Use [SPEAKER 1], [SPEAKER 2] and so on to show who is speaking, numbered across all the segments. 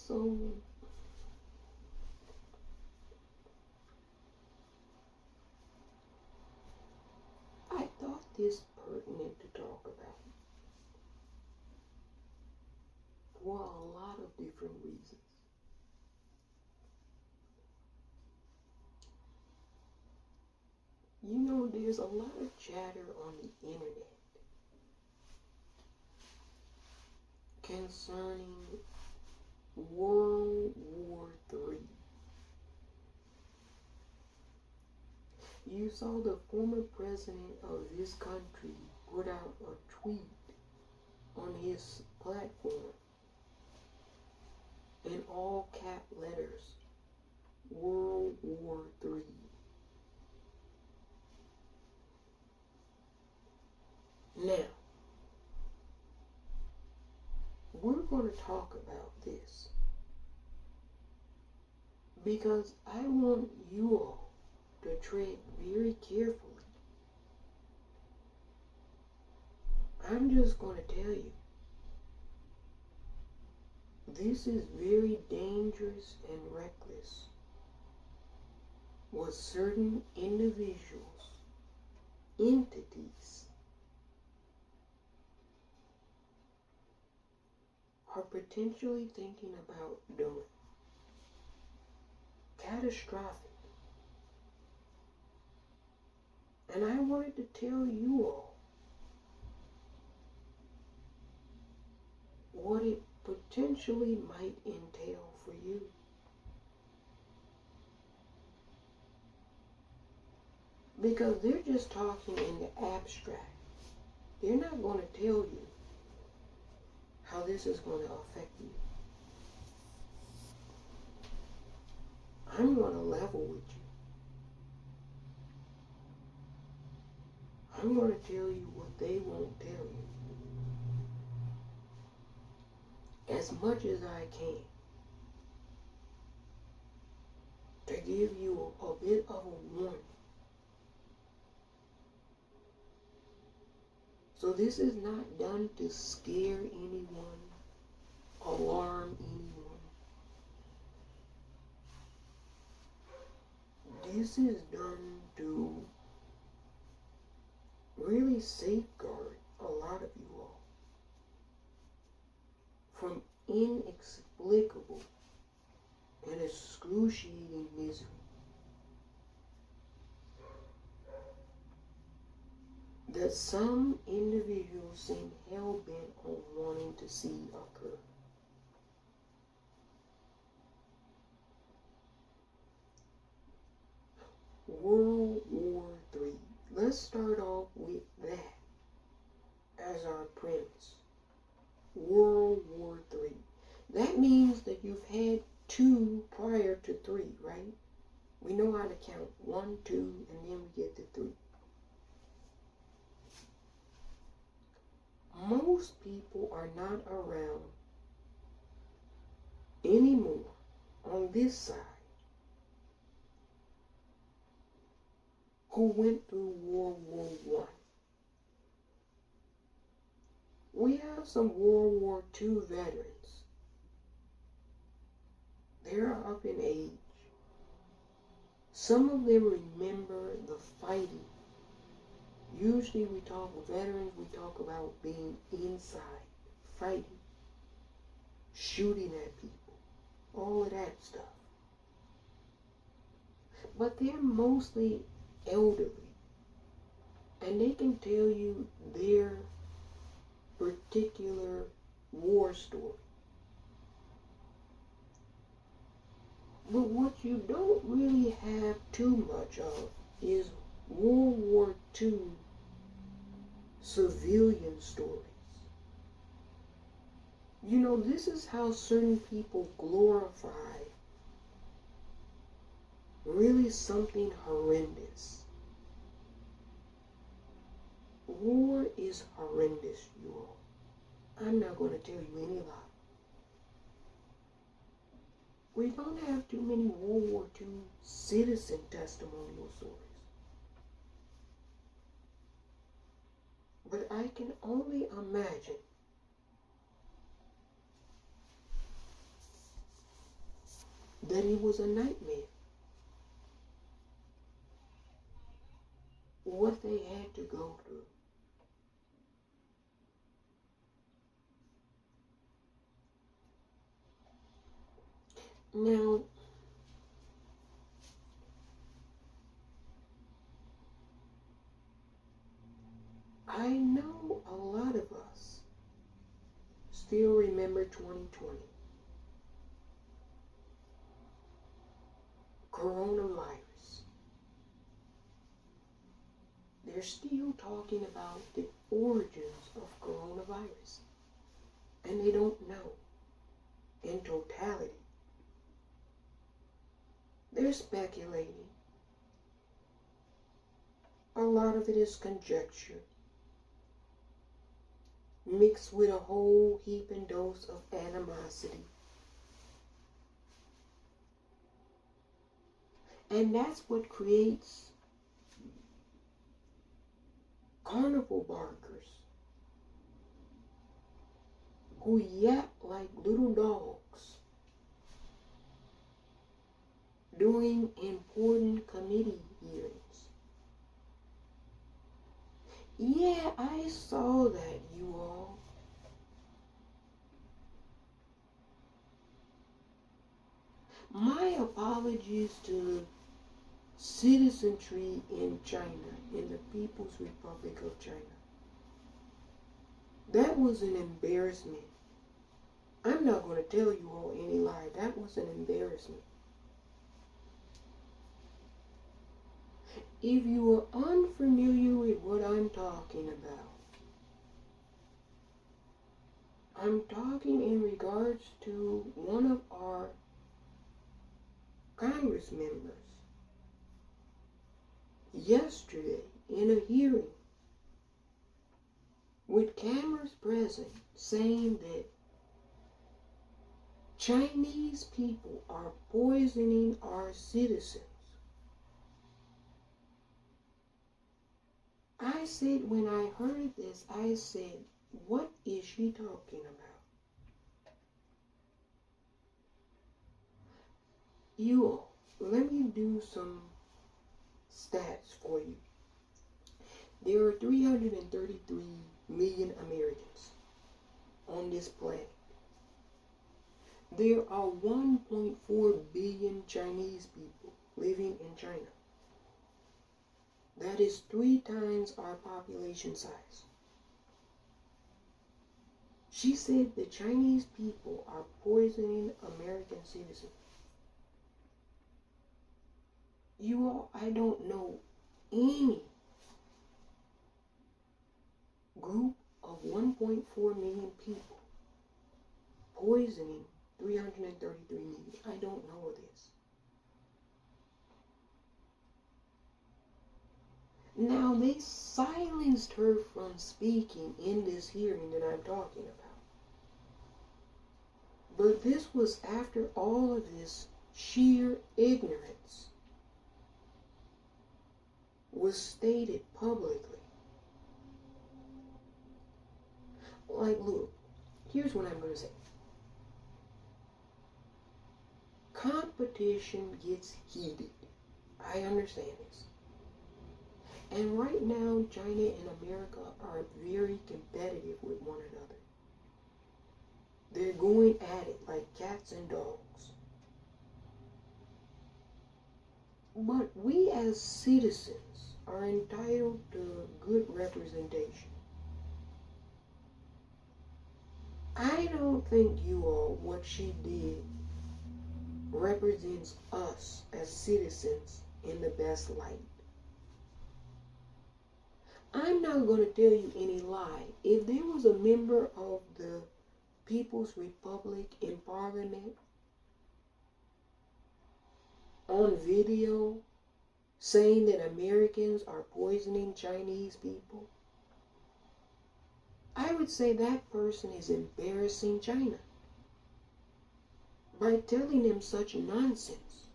[SPEAKER 1] So, I thought this pertinent to talk about for a lot of different reasons. You know, there's a lot of chatter on the internet concerning World War III. You saw the former president of this country put out a tweet on his platform in all cap letters, World War III. Now, we're going to talk about this because I want you all to tread very carefully. I'm just going to tell you, this is very dangerous and reckless what certain individuals, entities, are potentially thinking about doing. Catastrophic. And I wanted to tell you all what it potentially might entail for you. Because they're just talking in the abstract. They're not going to tell you how this is going to affect you. I'm going to level with you. I'm going to tell you what they won't tell you. As much as I can. To give you a bit of a warning. So this is not done to scare anyone, alarm anyone. This is done to really safeguard a lot of you all from inexplicable and excruciating misery. That some individuals seem hell-bent on wanting to see occur. World War III. Let's start off with that as our premise. World War III. That means that you've had 2 prior to 3, right? We know how to count 1, 2, and then we get to 3. Most people are not around anymore on this side who went through World War I. We have some World War II veterans. They're up in age. Some of them remember the fighting. Usually we talk with veterans, we talk about being inside, fighting, shooting at people, all of that stuff. But they're mostly elderly, and they can tell you their particular war story. But what you don't really have too much of is World War II civilian stories. You know, this is how certain people glorify really something horrendous. War is horrendous, you all. I'm not going to tell you any lie. We don't have too many World War II citizen testimonial stories. But I can only imagine that it was a nightmare. What they had to go through. Now, I know a lot of us still remember 2020. Coronavirus. They're still talking about the origins of coronavirus. And they don't know in totality. They're speculating. A lot of it is conjecture, mixed with a whole heap and dose of animosity. And that's what creates carnival barkers who yap like little dogs during important committee hearings. Yeah, I saw that, you all. My apologies to the citizenry in China, in the People's Republic of China. That was an embarrassment. I'm not going to tell you all any lie. That was an embarrassment. If you are unfamiliar with what I'm talking about, I'm talking in regards to one of our Congress members yesterday in a hearing with cameras present saying that Chinese people are poisoning our citizens. I said, when I heard this, I said, what is she talking about? You all, let me do some stats for you. There are 333 million Americans on this planet. There are 1.4 billion Chinese people living in China. That is 3 times our population size. She said the Chinese people are poisoning American citizens. You all, I don't know any group of 1.4 million people poisoning 333 million. I don't know of this. Now, they silenced her from speaking in this hearing that I'm talking about. But this was after all of this sheer ignorance was stated publicly. Like, look, here's what I'm going to say. Competition gets heated. I understand this. And right now, China and America are very competitive with one another. They're going at it like cats and dogs. But we as citizens are entitled to good representation. I don't think you all, what she did, represents us as citizens in the best light. I'm not going to tell you any lie. If there was a member of the People's Republic in Parliament on video saying that Americans are poisoning Chinese people, I would say that person is embarrassing China by telling them such nonsense.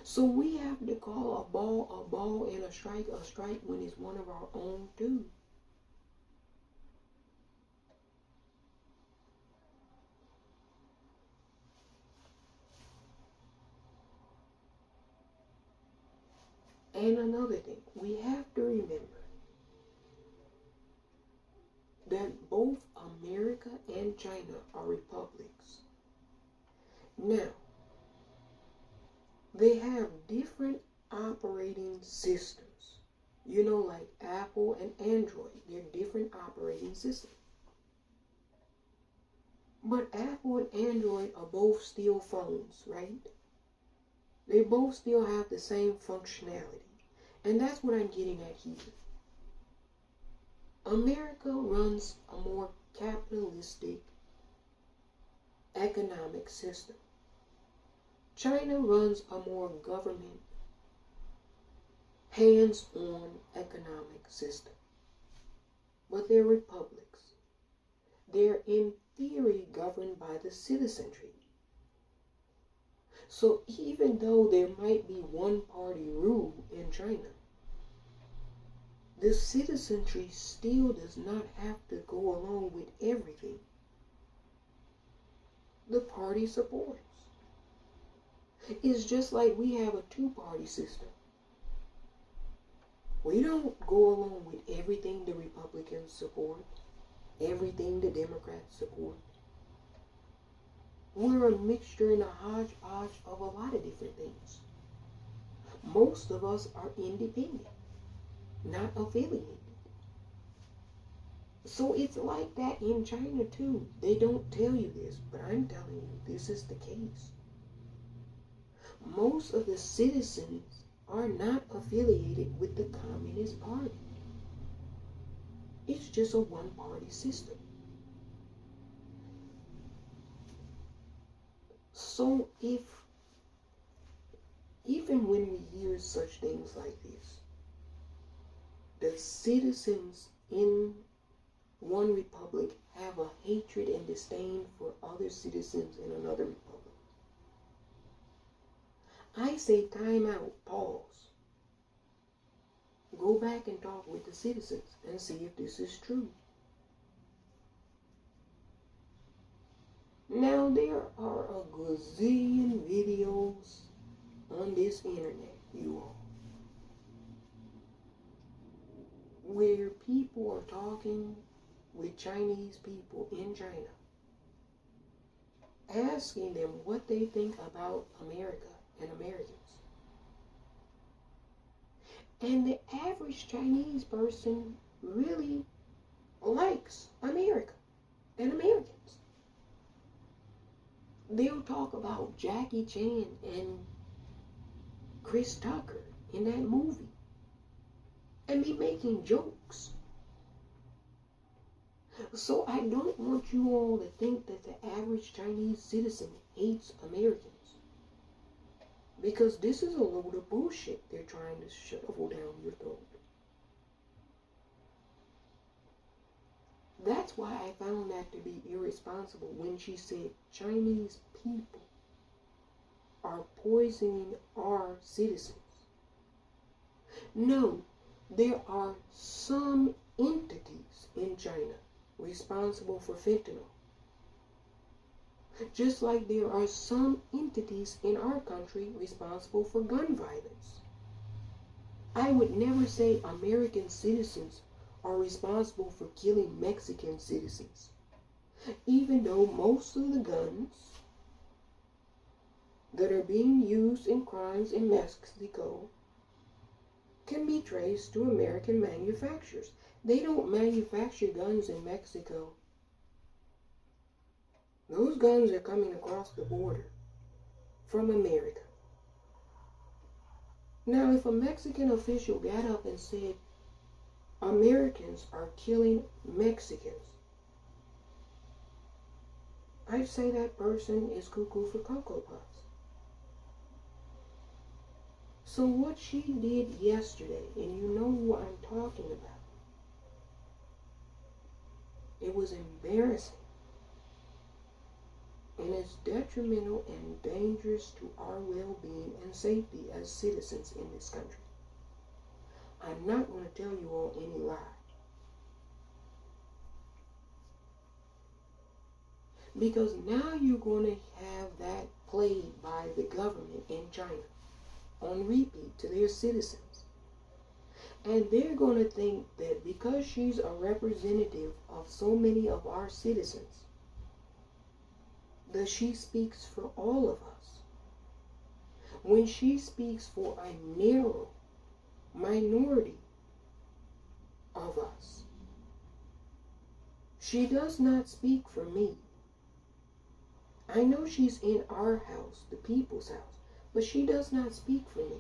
[SPEAKER 1] So we have to call a ball, and a strike when it's one of our own too. And another thing, we have to remember that both America and China are republics. Now, they have different operating systems. You know, like Apple and Android, they're different operating systems. But Apple and Android are both still phones, right? They both still have the same functionality. And that's what I'm getting at here. America runs a more capitalistic economic system. China runs a more government, hands-on economic system. But they're republics. They're in theory governed by the citizenry. So even though there might be one-party rule in China, the citizenry still does not have to go along with everything the party supports. It's just like we have a two-party system. We don't go along with everything the Republicans support, everything the Democrats support. We're a mixture and a hodgepodge of a lot of different things. Most of us are independent, not affiliated. So it's like that in China too. They don't tell you this, but I'm telling you, this is the case. Most of the citizens are not affiliated with the Communist Party. It's just a one-party system. So even when we hear such things like this, the citizens in one republic have a hatred and disdain for other citizens in another republic, I say time out, pause. Go back and talk with the citizens and see if this is true. Now, there are a gazillion videos on this internet, you all, where people are talking with Chinese people in China, asking them what they think about America and Americans. And the average Chinese person really likes America and Americans. They'll talk about Jackie Chan and Chris Tucker in that movie and be making jokes. So I don't want you all to think that the average Chinese citizen hates Americans, because this is a load of bullshit they're trying to shovel down your throat. That's why I found that to be irresponsible when she said Chinese people are poisoning our citizens. No, there are some entities in China responsible for fentanyl. Just like there are some entities in our country responsible for gun violence. I would never say American citizens are responsible for killing Mexican citizens, even though most of the guns that are being used in crimes in Mexico can be traced to American manufacturers. They don't manufacture guns in Mexico. Those guns are coming across the border from America. Now, if a Mexican official got up and said, Americans are killing Mexicans, I'd say that person is cuckoo for Cocoa Puffs. So what she did yesterday, and you know what I'm talking about, it was embarrassing. And it's detrimental and dangerous to our well-being and safety as citizens in this country. I'm not going to tell you all any lie. Because now you're going to have that played by the government in China on repeat to their citizens. And they're going to think that because she's a representative of so many of our citizens, that she speaks for all of us. When she speaks for a narrow minority of us, she does not speak for me. I know she's in our house, the people's house, but she does not speak for me.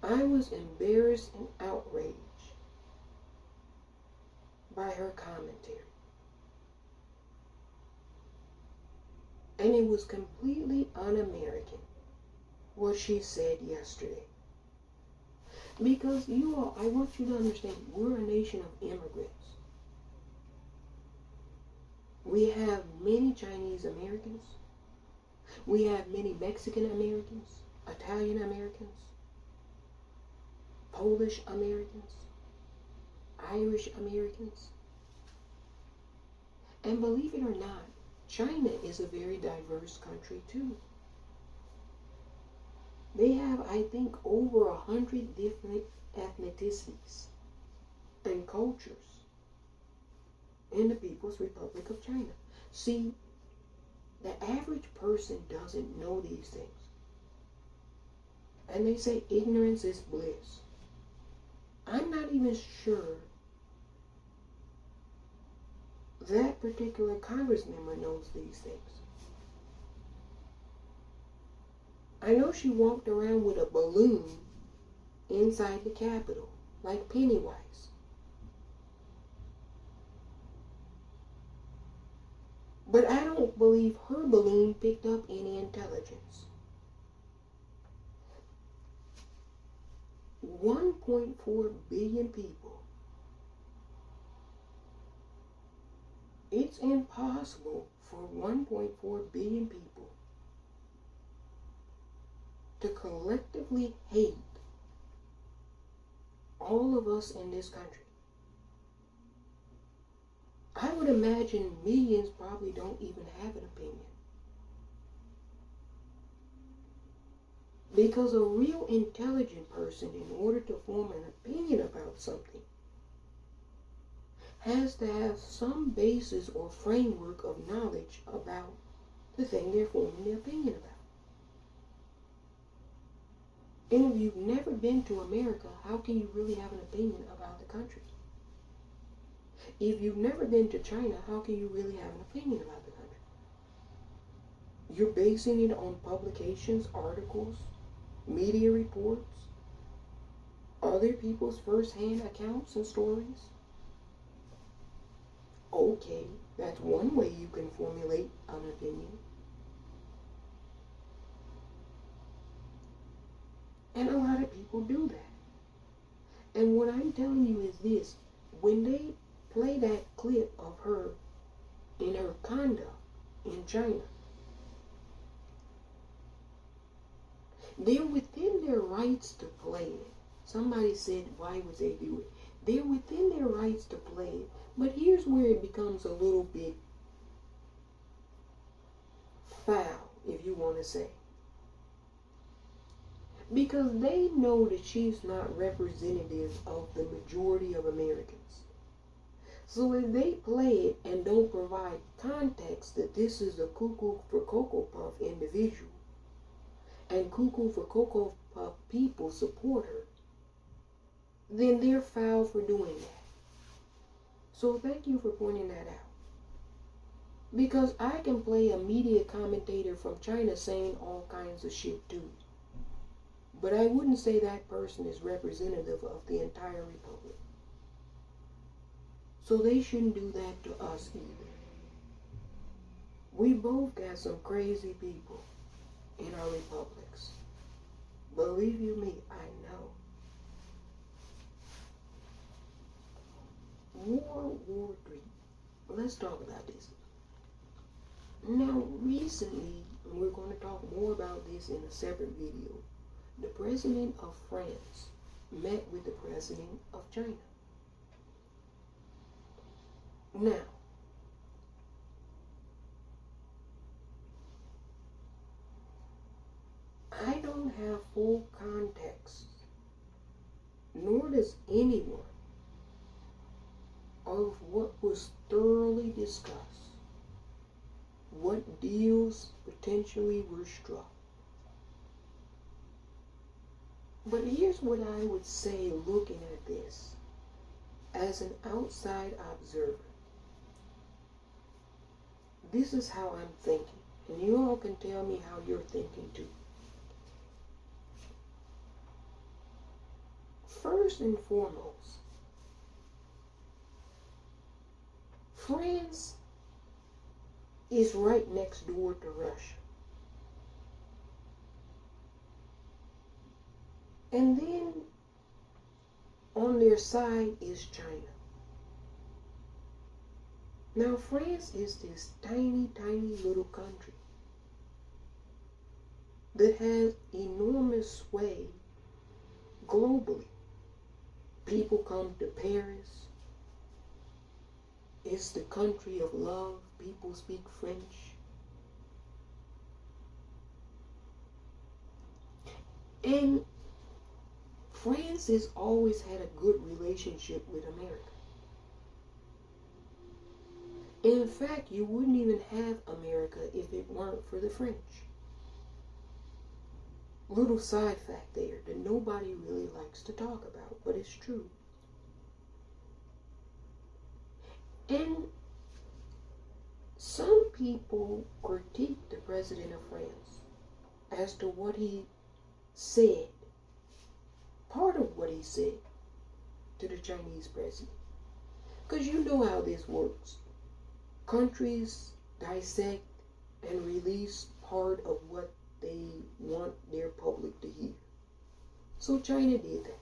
[SPEAKER 1] I was embarrassed and outraged by her commentary. And it was completely un-American what she said yesterday. Because you all, I want you to understand, we're a nation of immigrants. We have many Chinese Americans. We have many Mexican Americans, Italian Americans, Polish Americans, Irish Americans. And believe it or not, China is a very diverse country too. They have, I think, over 100 different ethnicities and cultures in the People's Republic of China. See, the average person doesn't know these things. And they say ignorance is bliss. I'm not even sure that particular Congress member knows these things. I know she walked around with a balloon inside the Capitol, like Pennywise. But I don't believe her balloon picked up any intelligence. 1.4 billion people. It's impossible for 1.4 billion people to collectively hate all of us in this country. I would imagine millions probably don't even have an opinion. Because a real intelligent person, in order to form an opinion about something, has to have some basis or framework of knowledge about the thing they're forming their opinion about. And if you've never been to America, how can you really have an opinion about the country? If you've never been to China, how can you really have an opinion about the country? You're basing it on publications, articles, media reports, other people's first-hand accounts and stories. Okay, that's one way you can formulate an opinion. And a lot of people do that. And what I'm telling you is this: when they play that clip of her in her conduct in China, they're within their rights to play it. Somebody said, why would they do it? They're within their rights to play it. But here's where it becomes a little bit foul, if you want to say. Because they know that she's not representative of the majority of Americans. So if they play it and don't provide context that this is a Cuckoo for Cocoa Puff individual, and Cuckoo for Cocoa Puff people support her, then they're foul for doing that. So thank you for pointing that out. Because I can play a media commentator from China saying all kinds of shit too. But I wouldn't say that person is representative of the entire republic. So they shouldn't do that to us either. We both got some crazy people in our republics. Believe you me, I know. World War III. Let's talk about this. Now, recently, and we're going to talk more about this in a separate video, the president of France met with the president of China. Now, I don't have full context, nor does anyone, of what was thoroughly discussed, what deals potentially were struck. But here's what I would say looking at this as an outside observer. This is how I'm thinking, and you all can tell me how you're thinking too. First and foremost, France is right next door to Russia. And then on their side is China. Now France is this tiny, tiny little country that has enormous sway globally. People come to Paris. It's the country of love. People speak French. And France has always had a good relationship with America. In fact, you wouldn't even have America if it weren't for the French. Little side fact there that nobody really likes to talk about, but it's true. And some people critique the president of France as to what he said, part of what he said to the Chinese president. Because you know how this works. Countries dissect and release part of what they want their public to hear. So China did that.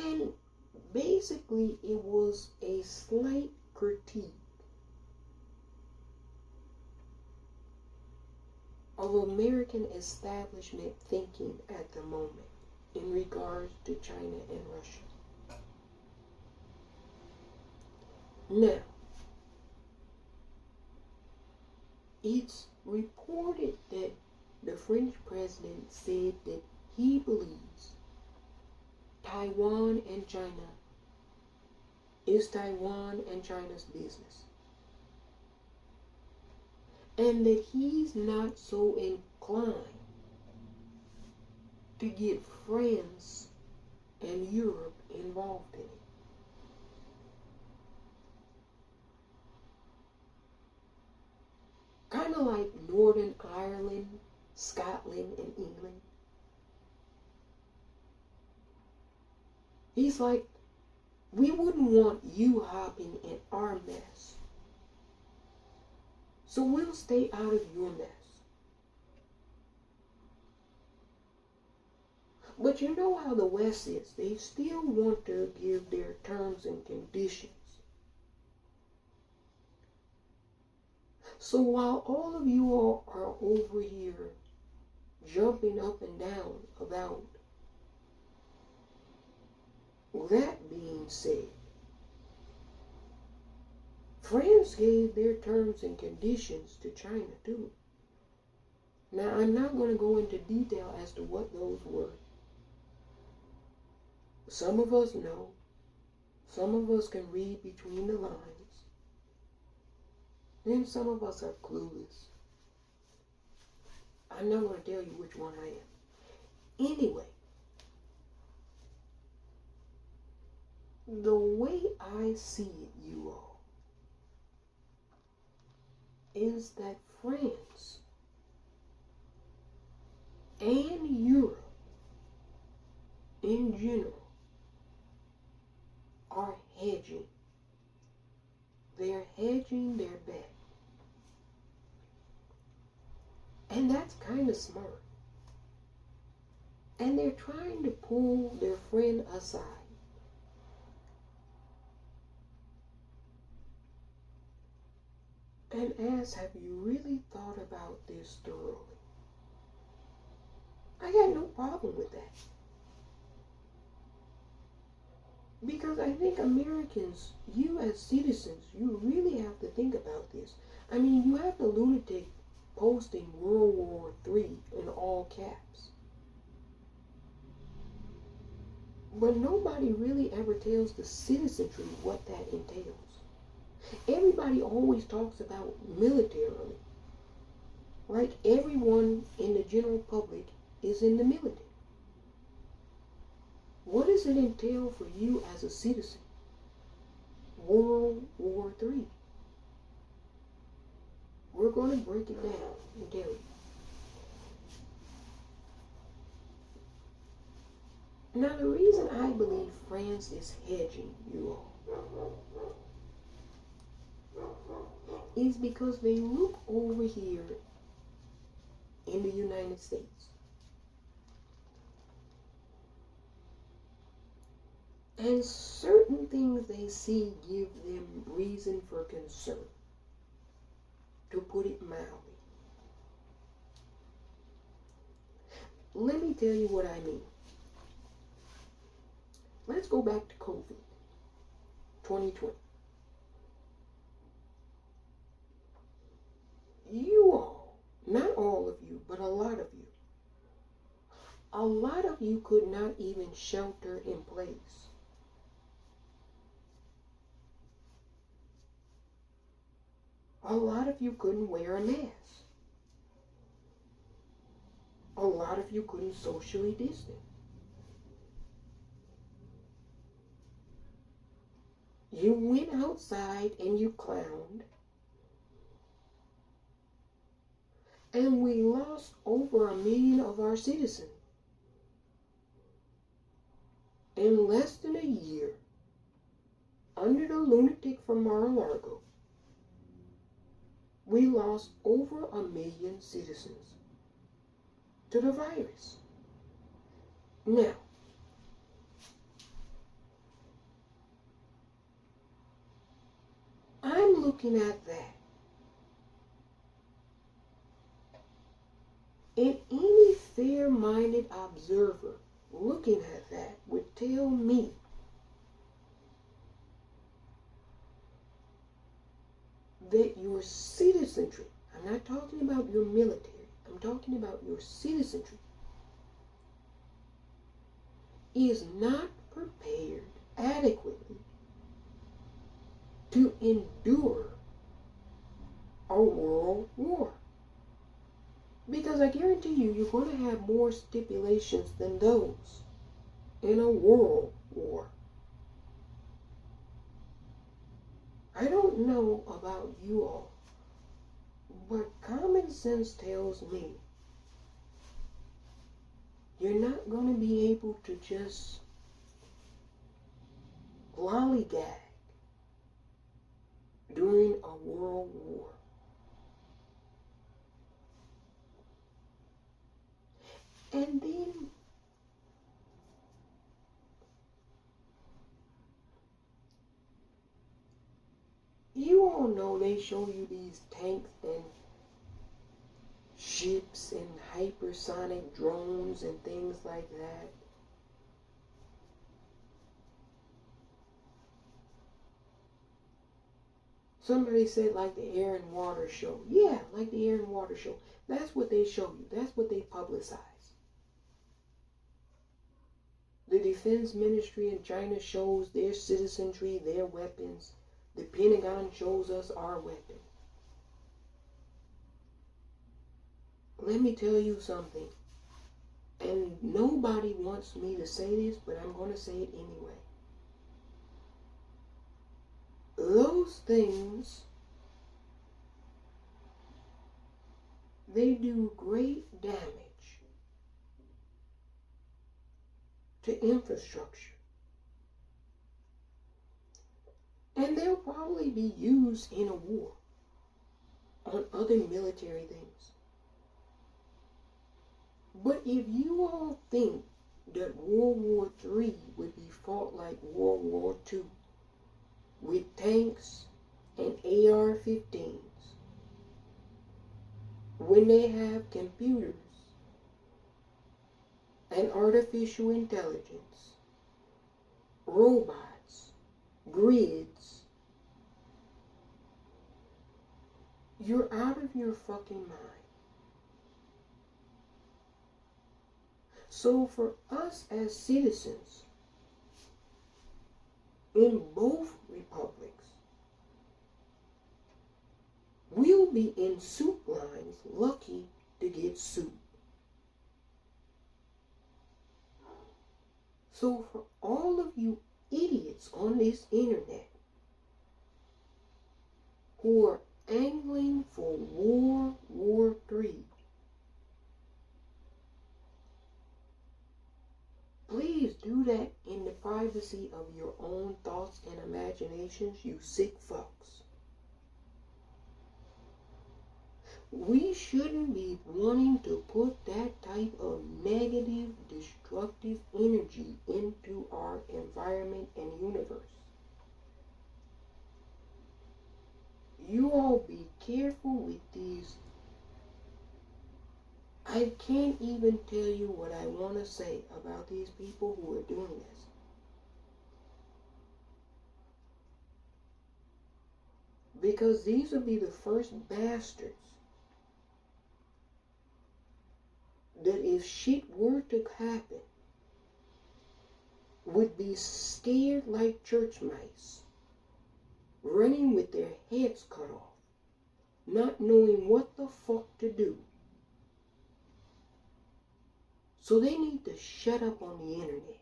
[SPEAKER 1] And basically it was a slight critique of American establishment thinking at the moment in regards to China and Russia. Now, it's reported that the French president said that he believes Taiwan and China is Taiwan and China's business. And that he's not so inclined to get France and Europe involved in it. Kind of like Northern Ireland, Scotland, and England. He's like, we wouldn't want you hopping in our mess. So we'll stay out of your mess. But you know how the West is. They still want to give their terms and conditions. So while all of you all are over here jumping up and down about that being said, France gave their terms and conditions to China too. Now I'm not going to go into detail as to what those were. Some of us know. Some of us can read between the lines. Then some of us are clueless. I'm not going to tell you which one I am. Anyway, the way I see it, you all, is that France and Europe in general are hedging. They're hedging their bet. And that's kind of smart. And they're trying to pull their friend aside. And ask, have you really thought about this thoroughly? I got no problem with that. Because I think Americans, you as citizens, you really have to think about this. I mean, you have the lunatic posting World War III in all caps. But nobody really ever tells the citizenry what that entails. Everybody always talks about militarily. Like everyone in the general public is in the military. What does it entail for you as a citizen? World War III. We're going to break it down and tell you. Now, the reason I believe France is hedging you all is because they look over here in the United States and certain things they see give them reason for concern, to put it mildly. Let me tell you what I mean. Let's go back to COVID 2020. You all, not all of you, but a lot of you could not even shelter in place. A lot of you couldn't wear a mask. A lot of you couldn't socially distance. You went outside and you clowned. And we lost over 1 million of our citizens. In less than a year, under the lunatic from Mar-a-Lago, we lost over 1 million citizens to the virus. Now, I'm looking at that. And any fair-minded observer looking at that would tell me that your citizenry, I'm not talking about your military, I'm talking about your citizenry, is not prepared adequately to endure a world war. Because I guarantee you, you're going to have more stipulations than those in a world war. I don't know about you all, but common sense tells me you're not going to be able to just lollygag during a world war. And then you all know they show you these tanks and ships and hypersonic drones and things like that. Somebody said like the air and water show. Yeah, like the air and water show. That's what they show you. That's what they publicize. The Defense Ministry in China shows their citizenry, their weapons. The Pentagon shows us our weapons. Let me tell you something. And nobody wants me to say this, but I'm going to say it anyway. Those things, they do great damage to infrastructure. And they'll probably be used in a war on other military things. But if you all think that World War III would be fought like World War II, with tanks and AR-15s, when they have computers and artificial intelligence, robots, grids, you're out of your fucking mind. So for us as citizens in both republics, we'll be in soup lines lucky to get soup. So for all of you idiots on this internet who are angling for World War III, please do that in the privacy of your own thoughts and imaginations, you sick fucks. We shouldn't be wanting to put that type of negative, destructive energy into our environment and universe. You all be careful with these. I can't even tell you what I want to say about these people who are doing this. Because these will be the first bastards that if shit were to happen, would be scared like church mice, running with their heads cut off, not knowing what the fuck to do. So they need to shut up on the internet,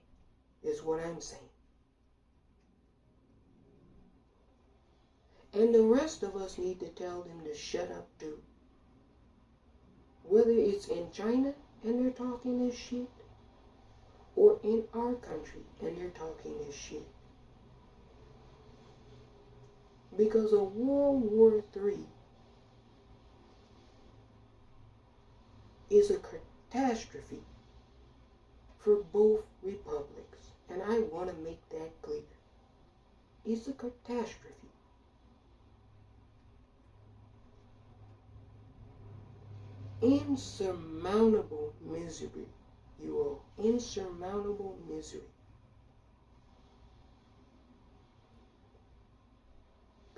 [SPEAKER 1] is what I'm saying. And the rest of us need to tell them to shut up too. Whether it's in China and they're talking this shit, or in our country and they're talking this shit. Because a World War III is a catastrophe for both republics. And I want to make that clear. It's a catastrophe. Insurmountable misery, you all. Insurmountable misery.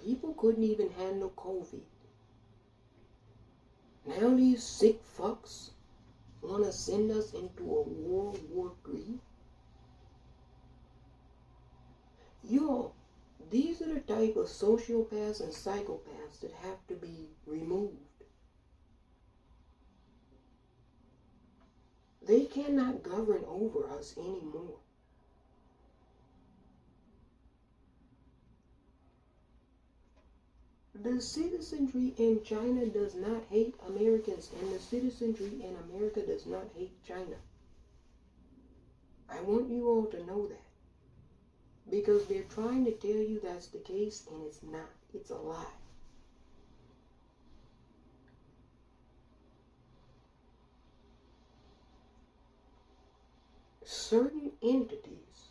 [SPEAKER 1] People couldn't even handle COVID. Now these sick fucks want to send us into a World War III? You all, these are the type of sociopaths and psychopaths that have to be removed. They cannot govern over us anymore. The citizenry in China does not hate Americans, and the citizenry in America does not hate China. I want you all to know that. Because they're trying to tell you that's the case, and it's not. It's a lie. Certain entities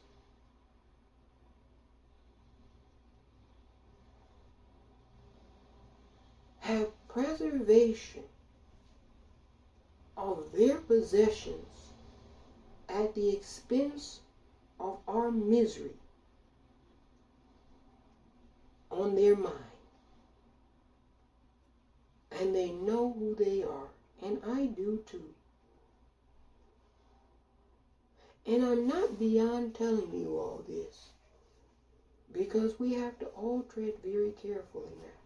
[SPEAKER 1] have preservation of their possessions at the expense of our misery on their mind. And they know who they are, and I do too. And I'm not beyond telling you all this, because we have to all tread very carefully now.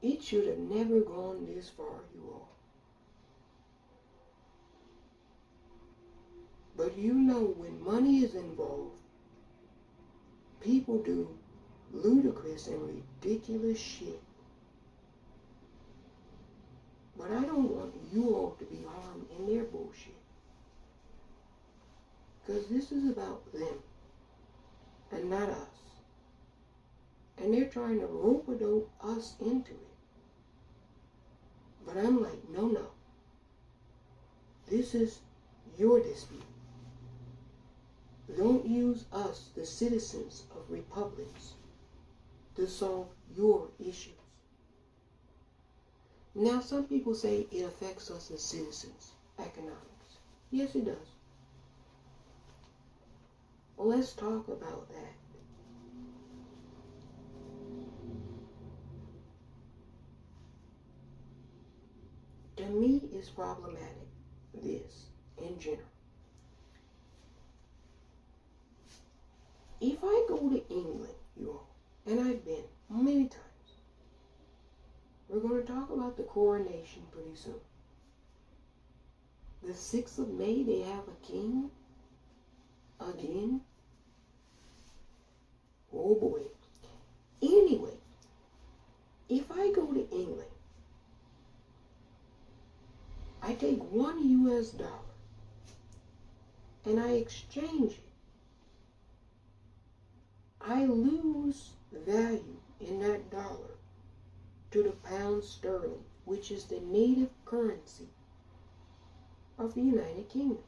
[SPEAKER 1] It should have never gone this far, you all. But you know, when money is involved, people do ludicrous and ridiculous shit. But I don't want you all to be harmed in their bullshit. Because this is about them and not us. And they're trying to rope-a-dope us into it. But I'm like, no. This is your dispute. Don't use us, the citizens of republics, to solve your issues. Now, some people say it affects us as citizens, economics. Yes, it does. Well, let's talk about that. To me, it's problematic. this in general. If I go to England, you all, and I've been many times, we're going to talk about the coronation pretty soon. The 6th of May, they have a king again. Oh boy. Anyway, if I go to England, I take $1 US and I exchange it, I lose value in that dollar to the pound sterling, which is the native currency of the United Kingdom.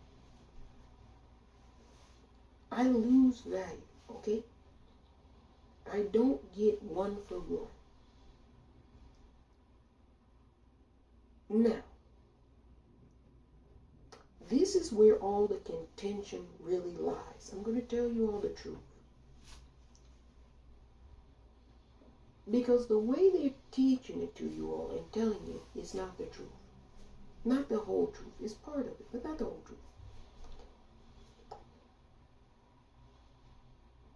[SPEAKER 1] I lose value, okay? I don't get one for one. Now, this is where all the contention really lies. I'm going to tell you all the truth. Because the way they're teaching it to you all and telling you is not the truth. Not the whole truth. It's part of it, but not the whole truth.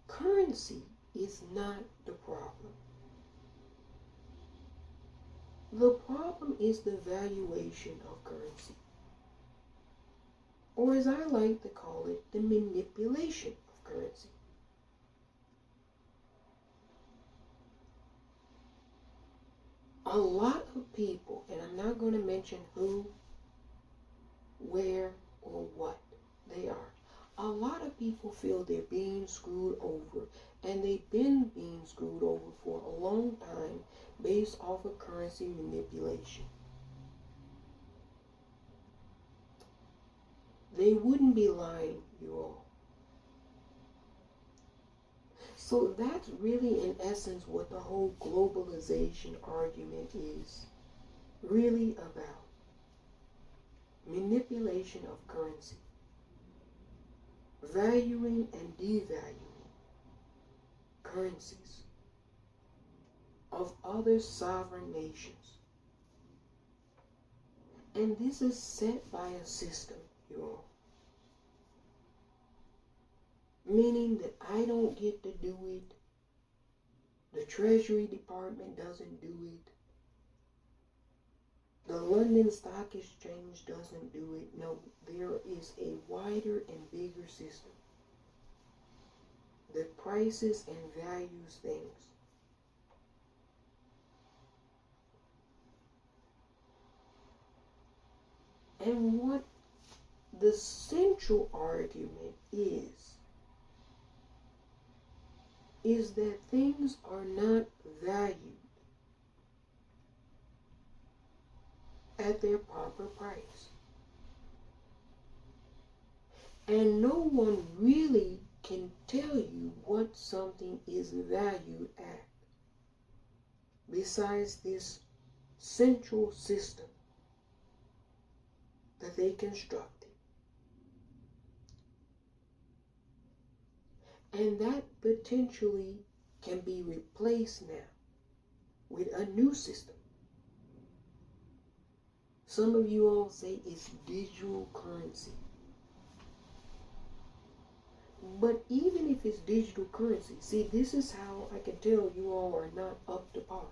[SPEAKER 1] Currency is not the problem. The problem is the valuation of currency. Or as I like to call it, the manipulation of currency. A lot of people, and I'm not going to mention who, where, or what they are. A lot of people feel they're being screwed over, and they've been being screwed over for a long time based off of currency manipulation. They wouldn't be lying, you all. So that's really, in essence, what the whole globalization argument is really about. Manipulation of currency. Valuing and devaluing currencies of other sovereign nations. And this is set by a system, you all. Meaning that I don't get to do it. The Treasury Department doesn't do it. The London Stock Exchange doesn't do it. No, there is a wider and bigger system that prices and values things. And what the central argument is that things are not valued at their proper price. And no one really can tell you what something is valued at besides this central system that they constructed. And that potentially can be replaced now with a new system. Some of you all say it's digital currency. But even if it's digital currency, see, this is how I can tell you all are not up to par.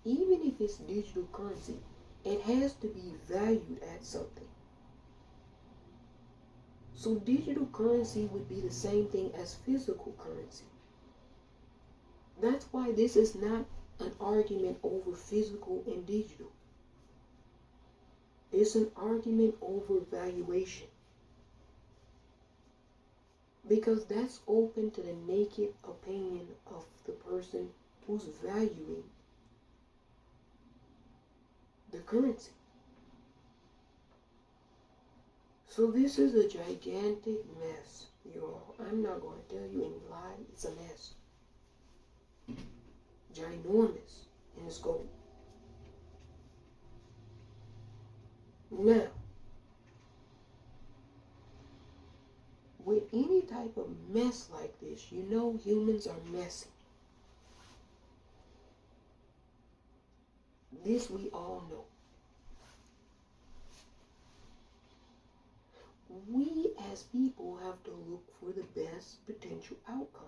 [SPEAKER 1] Even if it's digital currency, it has to be valued at something. So digital currency would be the same thing as physical currency. That's why this is not an argument over physical and digital. It's an argument over valuation. Because that's open to the naked opinion of the person who's valuing the currency. So this is a gigantic mess, you all. I'm not going to tell you any lie. It's a mess. Ginormous in scope. Now, with any type of mess like this, you know humans are messy. This we all know. we as people have to look for the best potential outcome.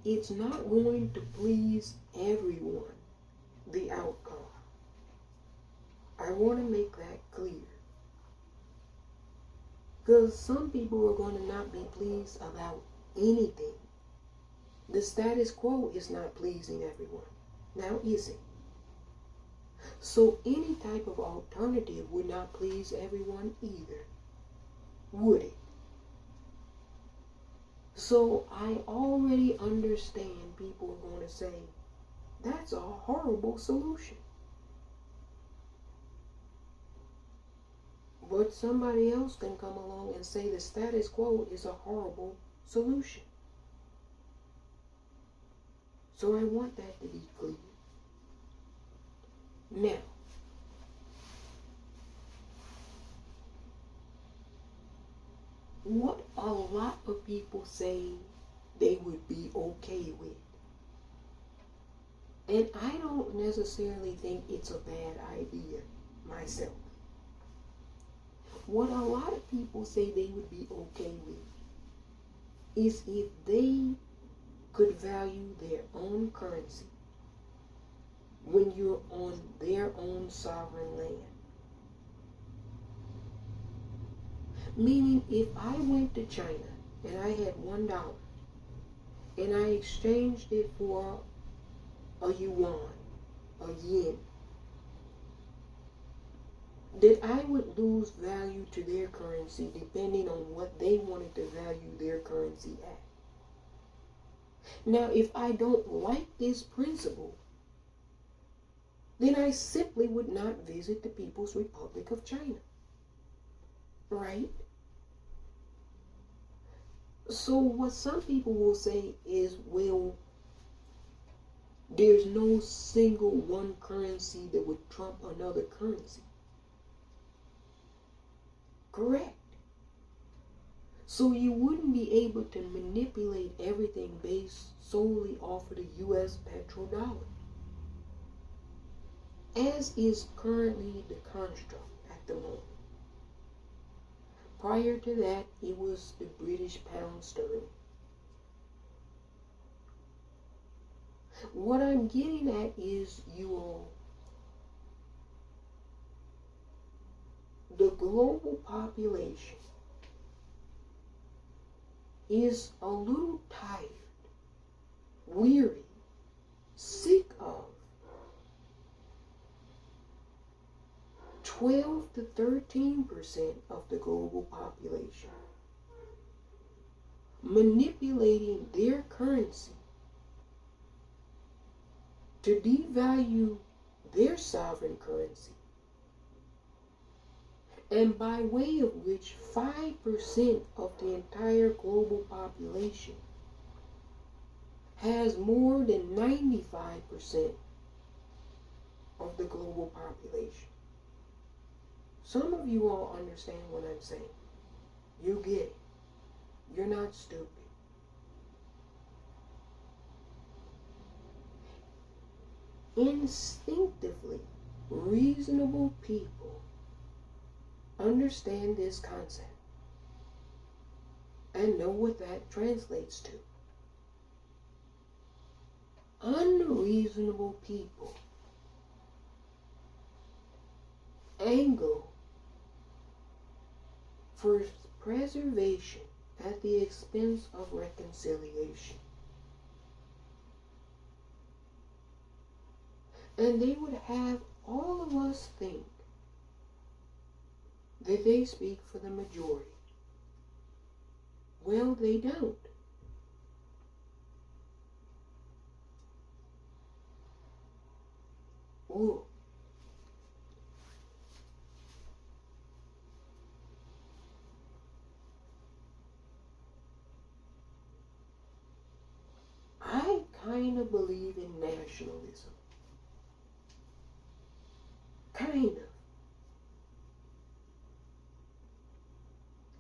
[SPEAKER 1] It's not going to please everyone, the outcome. I want to make that clear. Because some people are going to not be pleased about anything. The status quo is not pleasing everyone. Now is it? So any type of alternative would not please everyone either, would it? So I already understand people are going to say, that's a horrible solution. But somebody else can come along and say the status quo is a horrible solution. So I want that to be clear. Now, what a lot of people say they would be okay with. And I don't necessarily think it's a bad idea myself. What a lot of people say they would be okay with is if they could value their own currency when you're on their own sovereign land. Meaning, if I went to China and I had $1 and I exchanged it for a yuan, a yen, that I would lose value to their currency depending on what they wanted to value their currency at. Now, if I don't like this principle, then I simply would not visit the People's Republic of China. Right? So what some people will say is, well, there's no single one currency that would trump another currency. Correct. So you wouldn't be able to manipulate everything based solely off of the U.S. petrodollar, as is currently the construct at the moment. Prior to that, it was the British pound sterling. What I'm getting at is, you all, the global population is a little tired, weary, sick of 12 to 13% of the global population manipulating their currency to devalue their sovereign currency, and by way of which 5% of the entire global population has more than 95% of the global population. Some of you all understand what I'm saying. You get it. You're not stupid. Instinctively, reasonable people understand this concept and know what that translates to. Unreasonable people angle for preservation at the expense of reconciliation. And they would have all of us think that they speak for the majority. Well, they don't. Ooh. I kind of believe in nationalism. Kind of.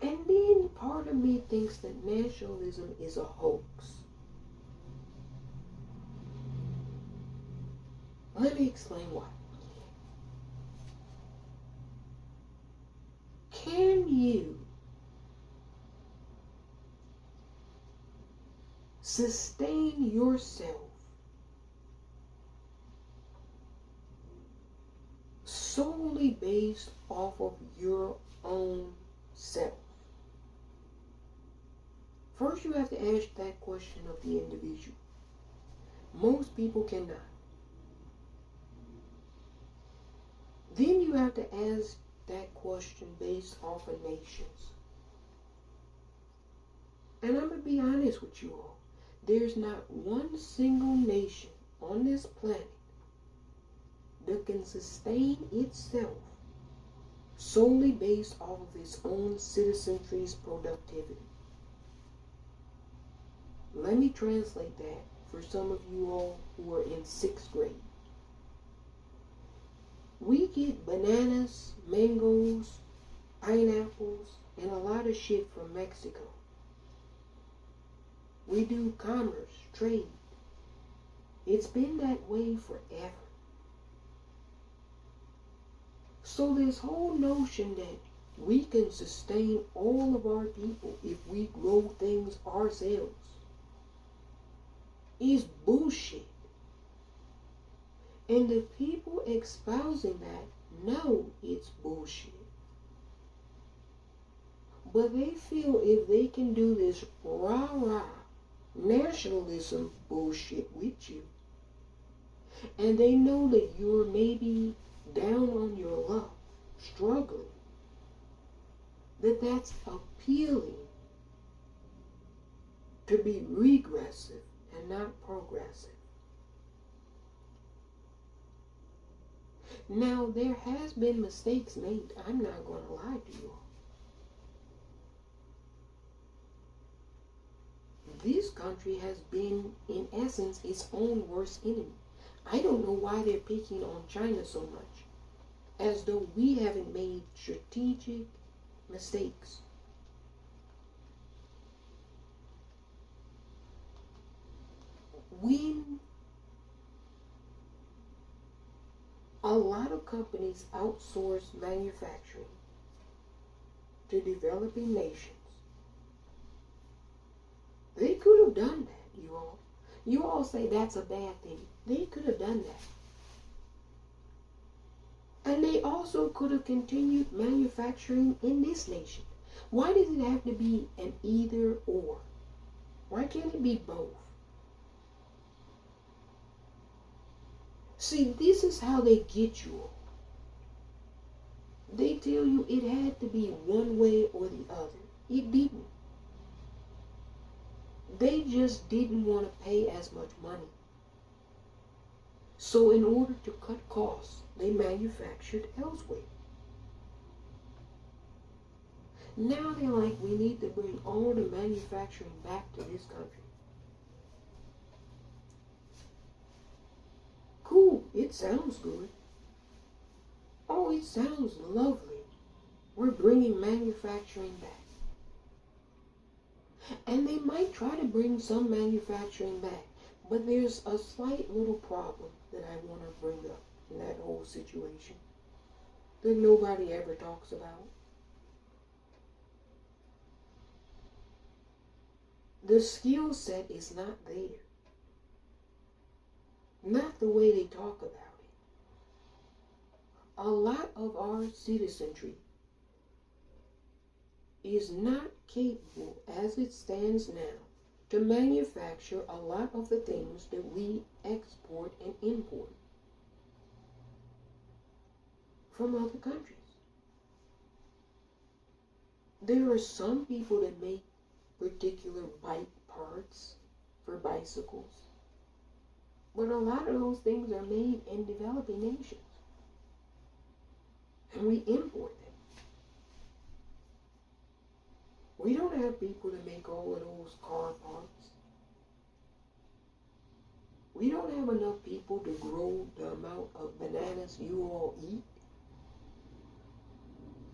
[SPEAKER 1] And then part of me thinks that nationalism is a hoax. Let me explain why. sustain yourself solely based off of your own self? First, you have to ask that question of the individual. Most people cannot. Then you have to ask that question based off of nations. And I'm going to be honest with you all. There's not one single nation on this planet that can sustain itself solely based off of its own citizenry's productivity. Let me translate that for some of you all who are in 6th grade. We get bananas, mangoes, pineapples, and a lot of shit from Mexico. We do commerce, trade. It's been that way forever. So this whole notion that we can sustain all of our people if we grow things ourselves is bullshit. And the people espousing that know it's bullshit. But they feel if they can do this rah-rah nationalism bullshit with you, and they know that you're maybe down on your luck, struggling, that's appealing to be regressive and not progressive. Now, there has been mistakes made. I'm not going to lie to you all. This country has been, in essence, its own worst enemy. I don't know why they're picking on China so much, as though we haven't made strategic mistakes. When a lot of companies outsource manufacturing to developing nations, they could have done that, you all. You all say that's a bad thing. They could have done that. And they also could have continued manufacturing in this nation. Why does it have to be an either or? Why can't it be both? See, this is how they get you all. They tell you it had to be one way or the other. It didn't. They just didn't want to pay as much money. So in order to cut costs, they manufactured elsewhere. Now they're like, we need to bring all the manufacturing back to this country. Cool, it sounds good. Oh, it sounds lovely. We're bringing manufacturing back. And they might try to bring some manufacturing back, but there's a slight little problem that I want to bring up in that whole situation that nobody ever talks about. The skill set is not there. Not the way they talk about it. A lot of our citizenry is not capable, as it stands now, to manufacture a lot of the things that we export and import from other countries. There are some people that make particular bike parts for bicycles, but a lot of those things are made in developing nations, and we import them. We don't have people to make all of those car parts. We don't have enough people to grow the amount of bananas you all eat.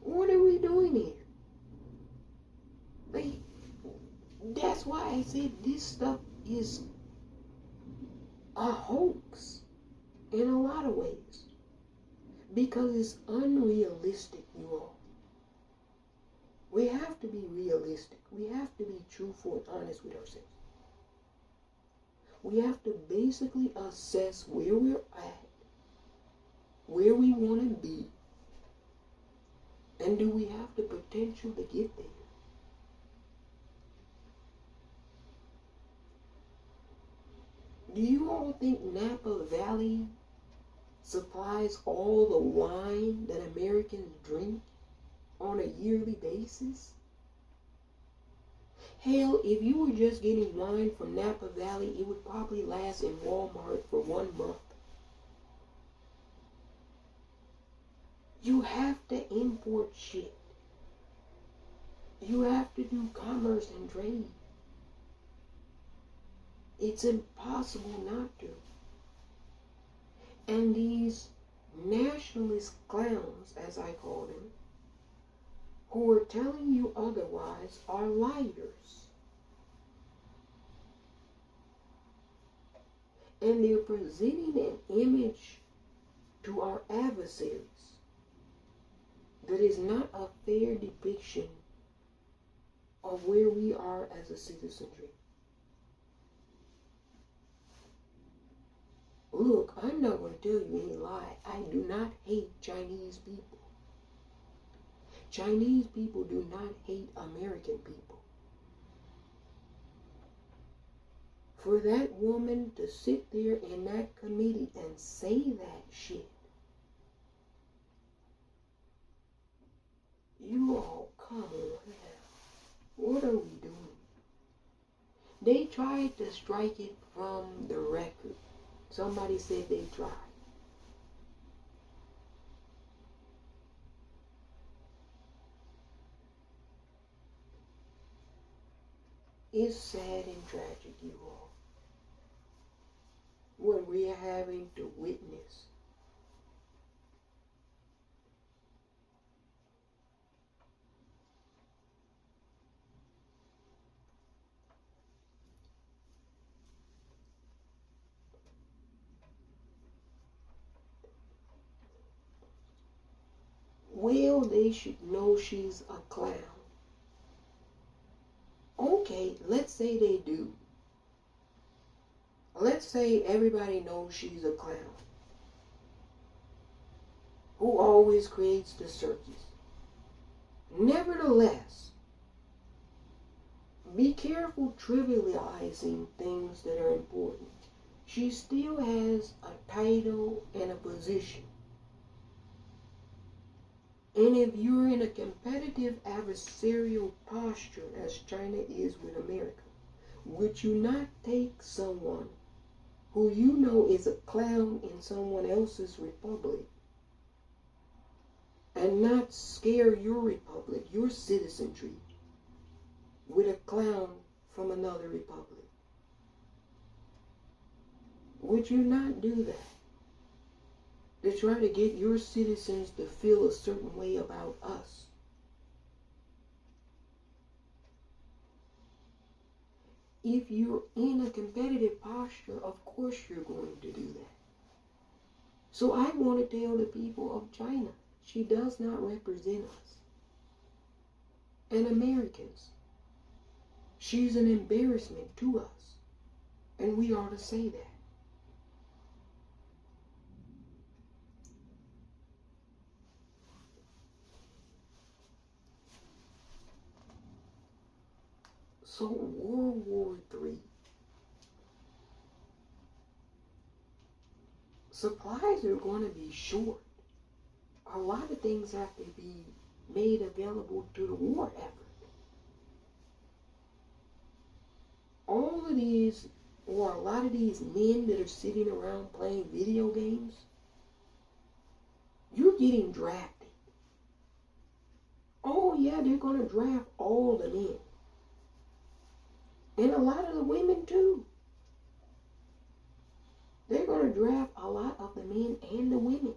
[SPEAKER 1] What are we doing here? That's why I said this stuff is a hoax in a lot of ways. Because it's unrealistic, you all. We have to be realistic. We have to be truthful and honest with ourselves. We have to basically assess where we're at, where we want to be, and do we have the potential to get there? Do you all think Napa Valley supplies all the wine that Americans drink on a yearly basis? Hell, if you were just getting wine from Napa Valley, it would probably last in Walmart for 1 month. You have to import shit. You have to do commerce and trade. It's impossible not to. And these nationalist clowns, as I call them, who are telling you otherwise are liars. And they're presenting an image to our adversaries that is not a fair depiction of where we are as a citizenry. Look, I'm not going to tell you any lie. I do not hate Chinese people. Chinese people do not hate American people. For that woman to sit there in that committee and say that shit, you all, come on now. What are we doing? They tried to strike it from the record. Somebody said they tried. It's sad and tragic, you all, what we are having to witness. Well, they should know she's a clown. Okay, let's say they do. Let's say everybody knows she's a clown who always creates the circus. Nevertheless, be careful trivializing things that are important. She still has a title and a position. And if you're in a competitive adversarial posture, as China is with America, would you not take someone who you know is a clown in someone else's republic and not scare your republic, your citizenry, with a clown from another republic? Would you not do that? To try to get your citizens to feel a certain way about us? If you're in a competitive posture, of course you're going to do that. So I want to tell the people of China, she does not represent us. And Americans, she's an embarrassment to us. And we ought to say that. So World War III, supplies are going to be short. A lot of things have to be made available to the war effort. All of these, or a lot of these men that are sitting around playing video games, you're getting drafted. Oh yeah, they're going to draft all the men. And a lot of the women too. They're going to draft a lot of the men and the women.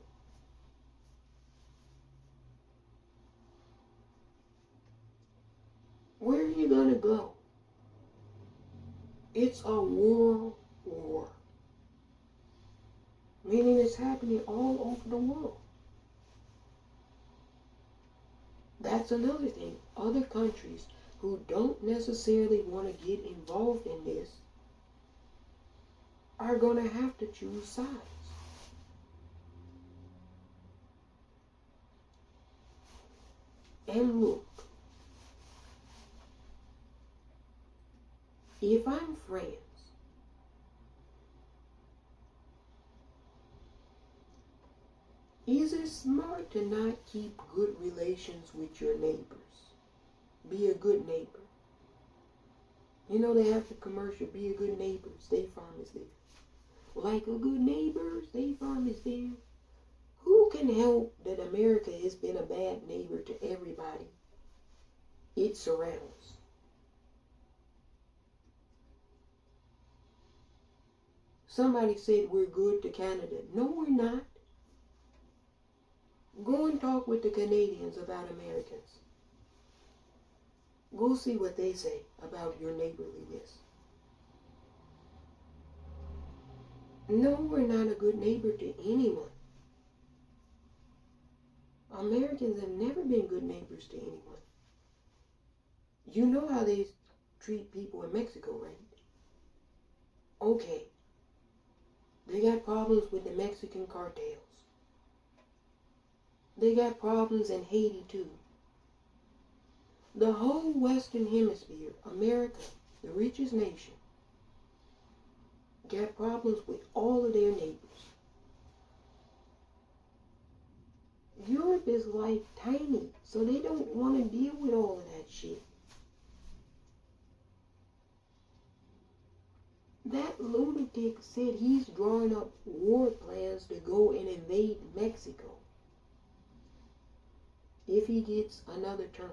[SPEAKER 1] Where are you going to go? It's a world war. Meaning it's happening all over the world. That's another thing. Other countries who don't necessarily want to get involved in this are going to have to choose sides. And look, if I'm France, is it smart to not keep good relations with your neighbors? Be a good neighbor. You know they have the commercial, be a good neighbor, State Farm is there. Like a good neighbor, State Farm is there. Who can help that America has been a bad neighbor to everybody it surrounds? Somebody said we're good to Canada. No, we're not. Go and talk with the Canadians about Americans. Go see what they say about your neighborliness. No, we're not a good neighbor to anyone. Americans have never been good neighbors to anyone. You know how they treat people in Mexico, right? Okay. They got problems with the Mexican cartels. They got problems in Haiti too. The whole Western Hemisphere, America, the richest nation, got problems with all of their neighbors. Europe is like tiny, so they don't want to deal with all of that shit. That lunatic said he's drawing up war plans to go and invade Mexico if he gets another term.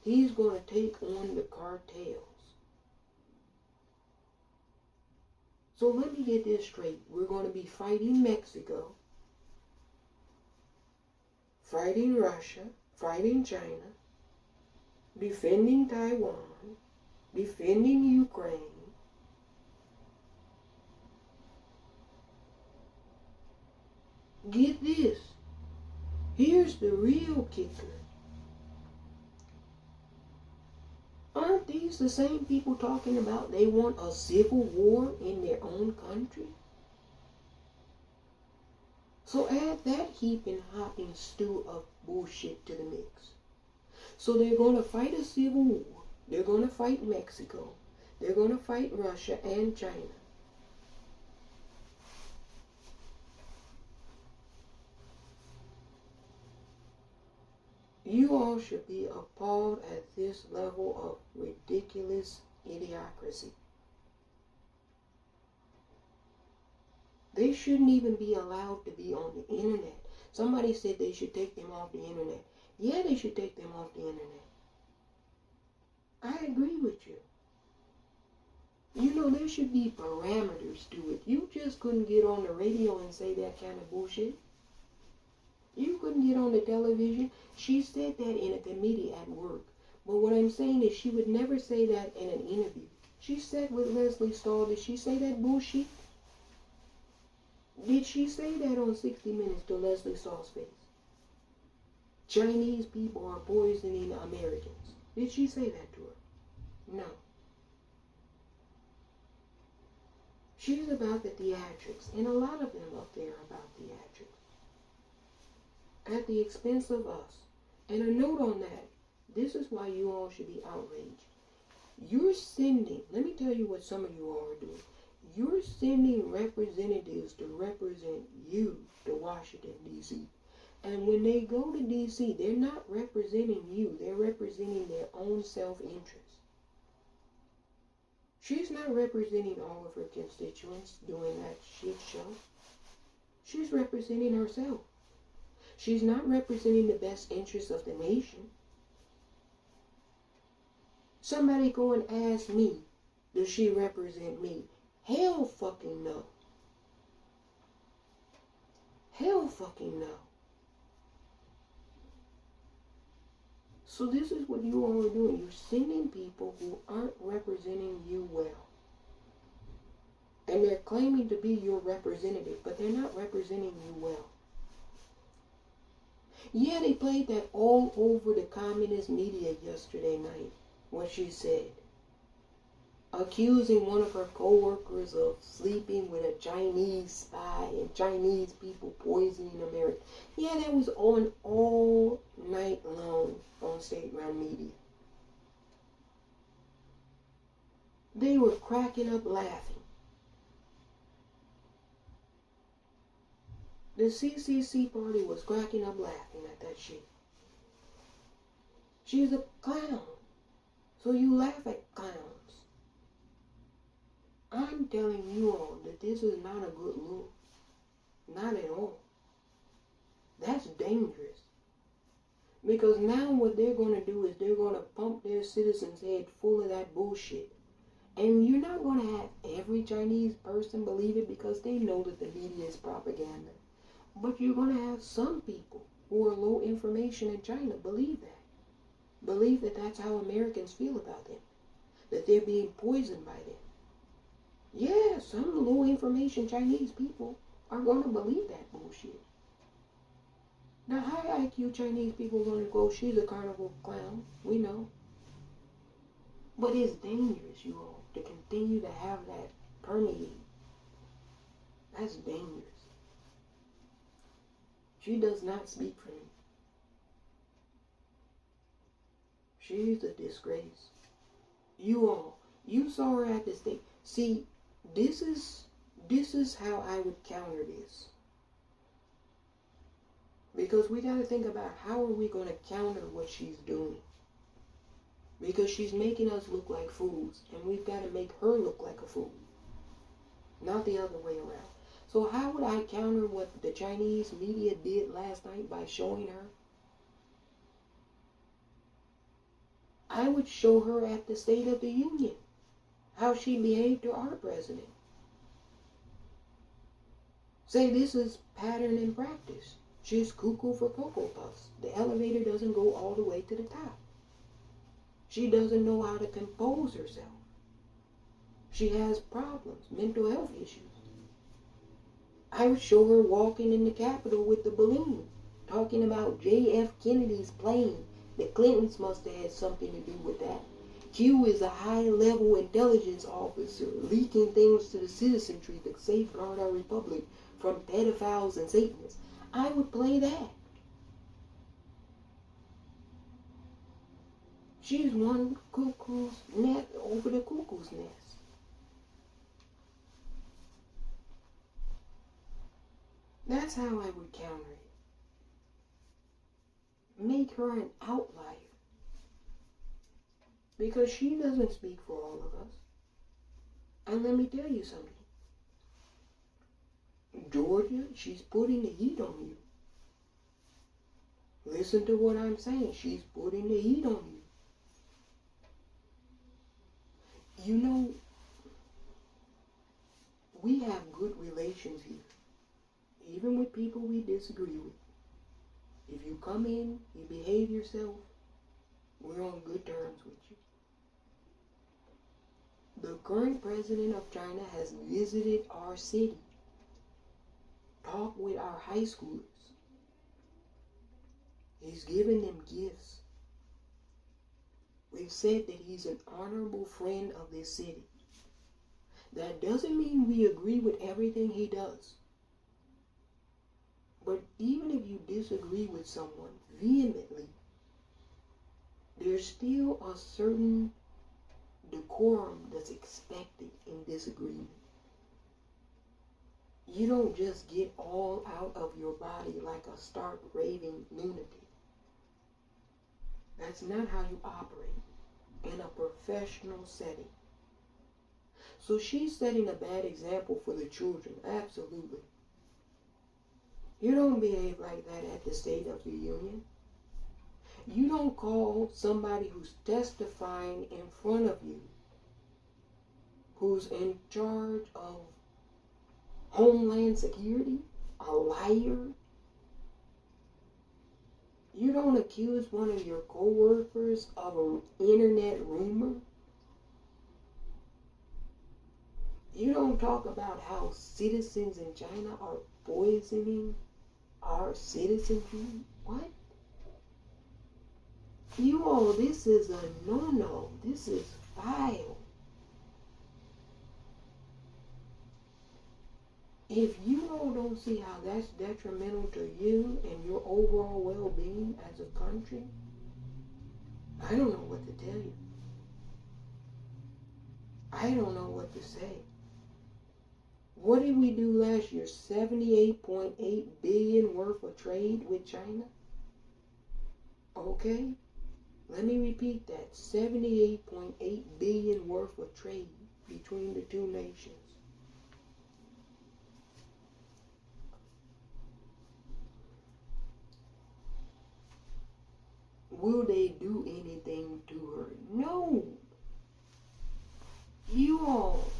[SPEAKER 1] He's going to take on the cartels. So let me get this straight. We're going to be fighting Mexico, fighting Russia, fighting China, defending Taiwan, defending Ukraine. Get this. Here's the real kicker. Aren't these the same people talking about they want a civil war in their own country? So add that heaping, hopping stew of bullshit to the mix. So they're going to fight a civil war. They're going to fight Mexico. They're going to fight Russia and China. You all should be appalled at this level of ridiculous idiocracy. They shouldn't even be allowed to be on the internet. Somebody said they should take them off the internet. Yeah, they should take them off the internet. I agree with you. You know, there should be parameters to it. You just couldn't get on the radio and say that kind of bullshit. You couldn't get on the television. She said that in a committee at work. But what I'm saying is she would never say that in an interview. She sat with Leslie Stahl. Did she say that bullshit? Did she say that on 60 Minutes to Leslie Stahl's face? Chinese people are poisoning Americans. Did she say that to her? No. She's about the theatrics, and a lot of them up there are about theatrics. At the expense of us. And a note on that, this is why you all should be outraged. You're sending, let me tell you what some of you all are doing. You're sending representatives to represent you to Washington, D.C. And when they go to D.C., they're not representing you. They're representing their own self-interest. She's not representing all of her constituents doing that shit show. She's representing herself. She's not representing the best interests of the nation. Somebody go and ask me, does she represent me? Hell fucking no. Hell fucking no. So this is what you all are doing. You're sending people who aren't representing you well. And they're claiming to be your representative, but they're not representing you well. Yeah, they played that all over the communist media yesterday night, what she said. accusing one of her co-workers of sleeping with a Chinese spy and Chinese people poisoning America. Yeah, that was on all night long on state-run media. They were cracking up laughing. The CCC party was cracking up laughing at that shit. She's a clown. So you laugh at clowns. I'm telling you all that this is not a good look. Not at all. That's dangerous. Because now what they're going to do is they're going to pump their citizens' head full of that bullshit. And you're not going to have every Chinese person believe it because they know that the media is propaganda. But you're going to have some people who are low information in China believe that. Believe that that's how Americans feel about them. That they're being poisoned by them. Yeah, some low information Chinese people are going to believe that bullshit. The high IQ Chinese people are going to go, she's a carnival clown. We know. But it's dangerous, you all, to continue to have that permeate. That's dangerous. She does not speak for me. She's a disgrace. You all, you saw her at the state. See, this is how I would counter this. Because we got to think about how are we going to counter what she's doing. Because she's making us look like fools. And we've got to make her look like a fool. Not the other way around. So how would I counter what the Chinese media did last night by showing her? I would show her at the State of the Union how she behaved to our president. Say this is pattern and practice. She's cuckoo for Cocoa Puffs. The elevator doesn't go all the way to the top. She doesn't know how to compose herself. She has problems, mental health issues. I would show her walking in the Capitol with the balloon, talking about J.F. Kennedy's plane. The Clintons must have had something to do with that. Q is a high-level intelligence officer leaking things to the citizenry to safeguard our republic from pedophiles and Satanists. I would play that. She's one cuckoo's nest over the cuckoo's nest. That's how I would counter it. Make her an outlier. Because she doesn't speak for all of us. And let me tell you something. Georgia, she's putting the heat on you. Listen to what I'm saying. She's putting the heat on you. You know, we have good relations here. Even with people we disagree with. If you come in, you behave yourself, we're on good terms with you. The current president of China has visited our city, talked with our high schoolers. He's given them gifts. We've said that he's an honorable friend of this city. That doesn't mean we agree with everything he does. But even if you disagree with someone vehemently, there's still a certain decorum that's expected in disagreement. You don't just get all out of your body like a stark raving lunatic. That's not how you operate in a professional setting. So she's setting a bad example for the children, absolutely. You don't behave like that at the State of the Union. You don't call somebody who's testifying in front of you, who's in charge of Homeland Security, a liar. You don't accuse one of your co-workers of an internet rumor. You don't talk about how citizens in China are poisoning our citizenry. What? You all, this is a no-no. This is vile. If you all don't see how that's detrimental to you and your overall well-being as a country, I don't know what to tell you. I don't know what to say. What did we do last year? 78.8 billion worth of trade with China? Okay, let me repeat that. 78.8 billion worth of trade between the two nations. Will they do anything to her? No. You all,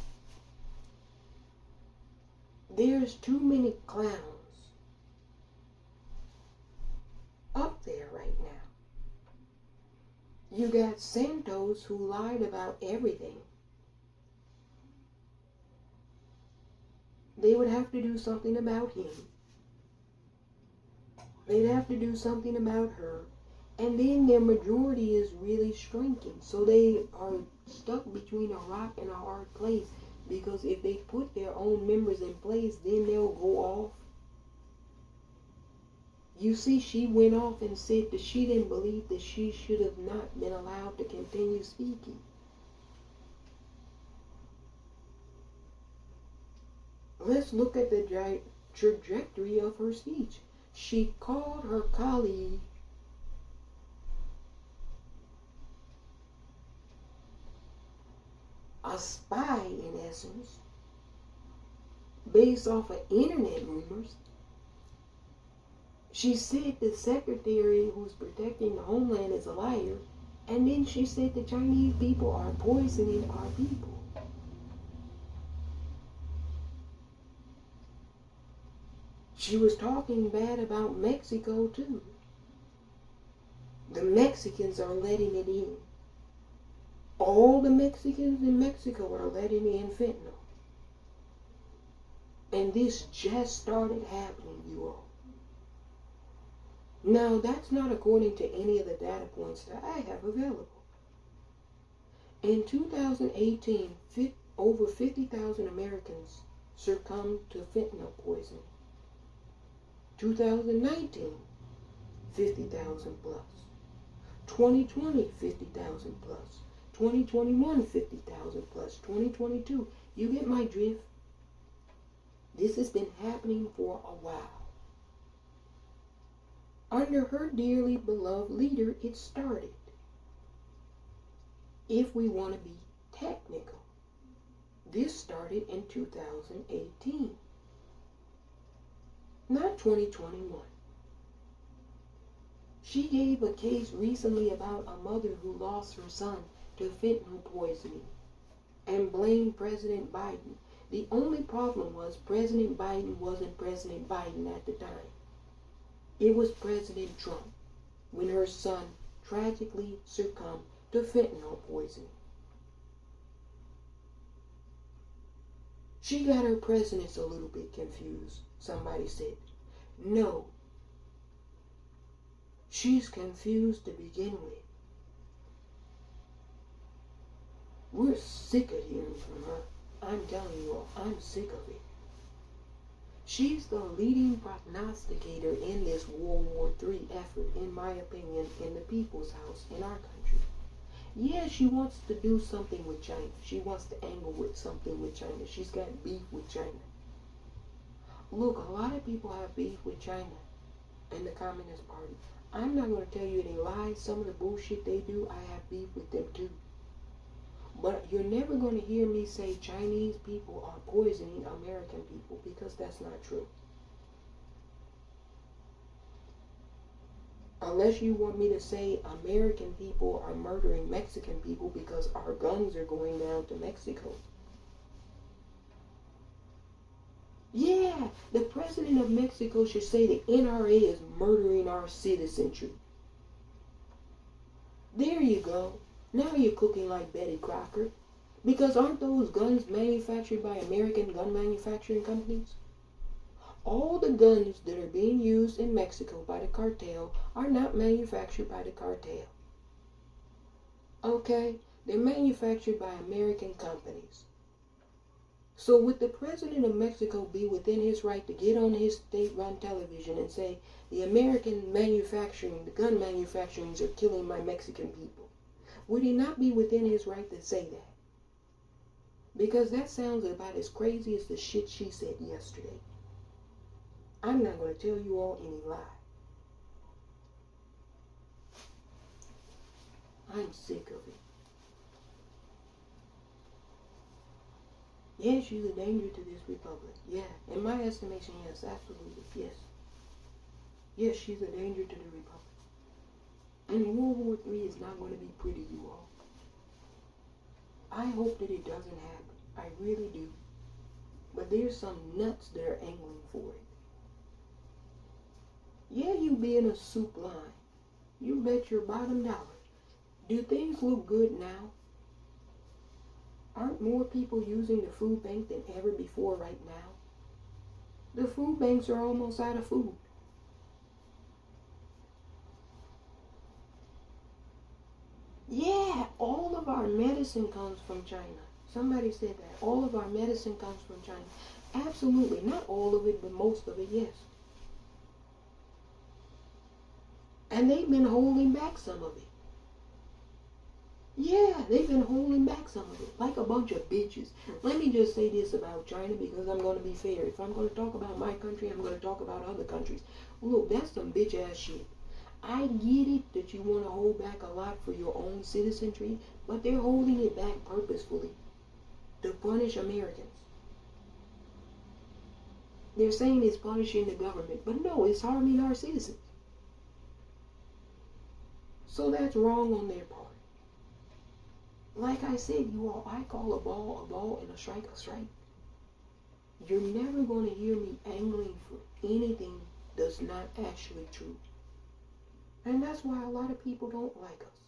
[SPEAKER 1] there's too many clowns up there right now. You got Santos who lied about everything. They would have to do something about him. They'd have to do something about her. And then their majority is really shrinking. So they are stuck between a rock and a hard place. Because if they put their own members in place, then they'll go off. You see, she went off and said that she didn't believe that she should have not been allowed to continue speaking. Let's look at the trajectory of her speech. She called her colleague a spy, in essence, based off of internet rumors. She said the secretary who's protecting the homeland is a liar, and then she said the Chinese people are poisoning our people. She was talking bad about Mexico too. The Mexicans are letting it in. All the Mexicans in Mexico are letting in fentanyl. And this just started happening, you all. Now, that's not according to any of the data points that I have available. In 2018, over 50,000 Americans succumbed to fentanyl poisoning. 2019, 50,000 plus. 2020, 50,000 plus. 2021, 50,000 plus. 2022, you get my drift. This has been happening for a while. Under her dearly beloved leader, it started. If we want to be technical, this started in 2018, not 2021. She gave a case recently about a mother who lost her son to fentanyl poisoning and blamed President Biden. The only problem was President Biden wasn't President Biden at the time. It was President Trump when her son tragically succumbed to fentanyl poisoning. She got her presidents a little bit confused, somebody said. No. She's confused to begin with. We're sick of hearing from her. I'm telling you all, I'm sick of it. She's the leading prognosticator in this World War III effort, in my opinion, in the People's House in our country. Yeah, she wants to do something with China. She wants to angle with something with China. She's got beef with China. Look, a lot of people have beef with China and the Communist Party. I'm not going to tell you any lies. Some of the bullshit they do, I have beef with them too. But you're never going to hear me say Chinese people are poisoning American people, because that's not true. Unless you want me to say American people are murdering Mexican people because our guns are going down to Mexico. Yeah, the president of Mexico should say the NRA is murdering our citizenry. There you go. Now you're cooking like Betty Crocker. Because aren't those guns manufactured by American gun manufacturing companies? All the guns that are being used in Mexico by the cartel are not manufactured by the cartel. Okay? They're manufactured by American companies. So would the president of Mexico be within his right to get on his state-run television and say, the American manufacturing, the gun manufacturers are killing my Mexican people? Would he not be within his right to say that? Because that sounds about as crazy as the shit she said yesterday. I'm not going to tell you all any lie. I'm sick of it. Yes, she's a danger to this republic. Yeah, in my estimation, yes, absolutely, yes. Yes, she's a danger to the republic. And World War III is not going to be pretty, you all. I hope that it doesn't happen. I really do. But there's some nuts that are angling for it. Yeah, you be in a soup line. You bet your bottom dollar. Do things look good now? Aren't more people using the food bank than ever before right now? The food banks are almost out of food. Yeah, all of our medicine comes from China. Somebody said that. All of our medicine comes from China. Absolutely. Not all of it, but most of it, yes. And they've been holding back some of it. Yeah, they've been holding back some of it. Like a bunch of bitches. Let me just say this about China because I'm going to be fair. If I'm going to talk about my country, I'm going to talk about other countries. Look, that's some bitch ass shit. I get it that you want to hold back a lot for your own citizenry, but they're holding it back purposefully to punish Americans. They're saying it's punishing the government, but no, it's harming our citizens. So that's wrong on their part. Like I said, you all, I call a ball, and a strike a strike. You're never going to hear me angling for anything that's not actually true. And that's why a lot of people don't like us.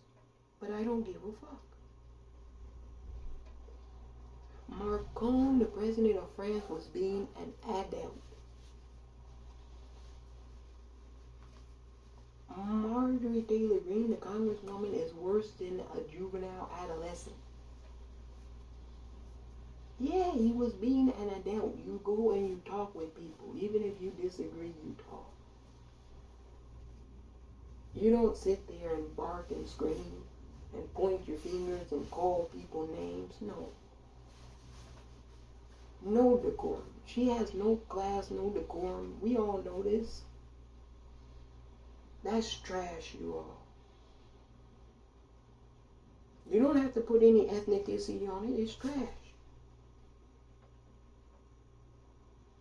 [SPEAKER 1] But I don't give a fuck. Macron, the president of France, was being an adult. Marjorie Taylor Greene, the congresswoman, is worse than a juvenile adolescent. Yeah, he was being an adult. You go and you talk with people. Even if you disagree, you talk. You don't sit there and bark and scream and point your fingers and call people names. No. No decorum. She has no class, no decorum. We all know this. That's trash, you all. You don't have to put any ethnicity on it. It's trash.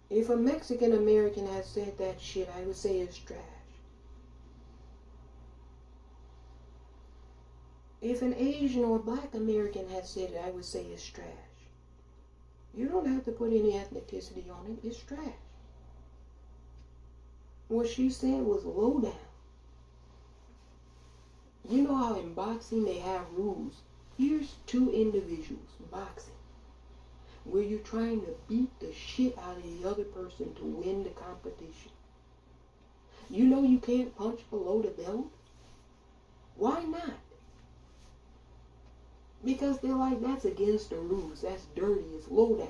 [SPEAKER 1] If a Mexican American had said that shit, I would say it's trash. If an Asian or Black American had said it, I would say it's trash. You don't have to put any ethnicity on it. It's trash. What she said was low down. You know how in boxing they have rules. Here's two individuals boxing, where you're trying to beat the shit out of the other person to win the competition. You know you can't punch below the belt? Why not? Because they're like, that's against the rules. That's dirty. It's low down.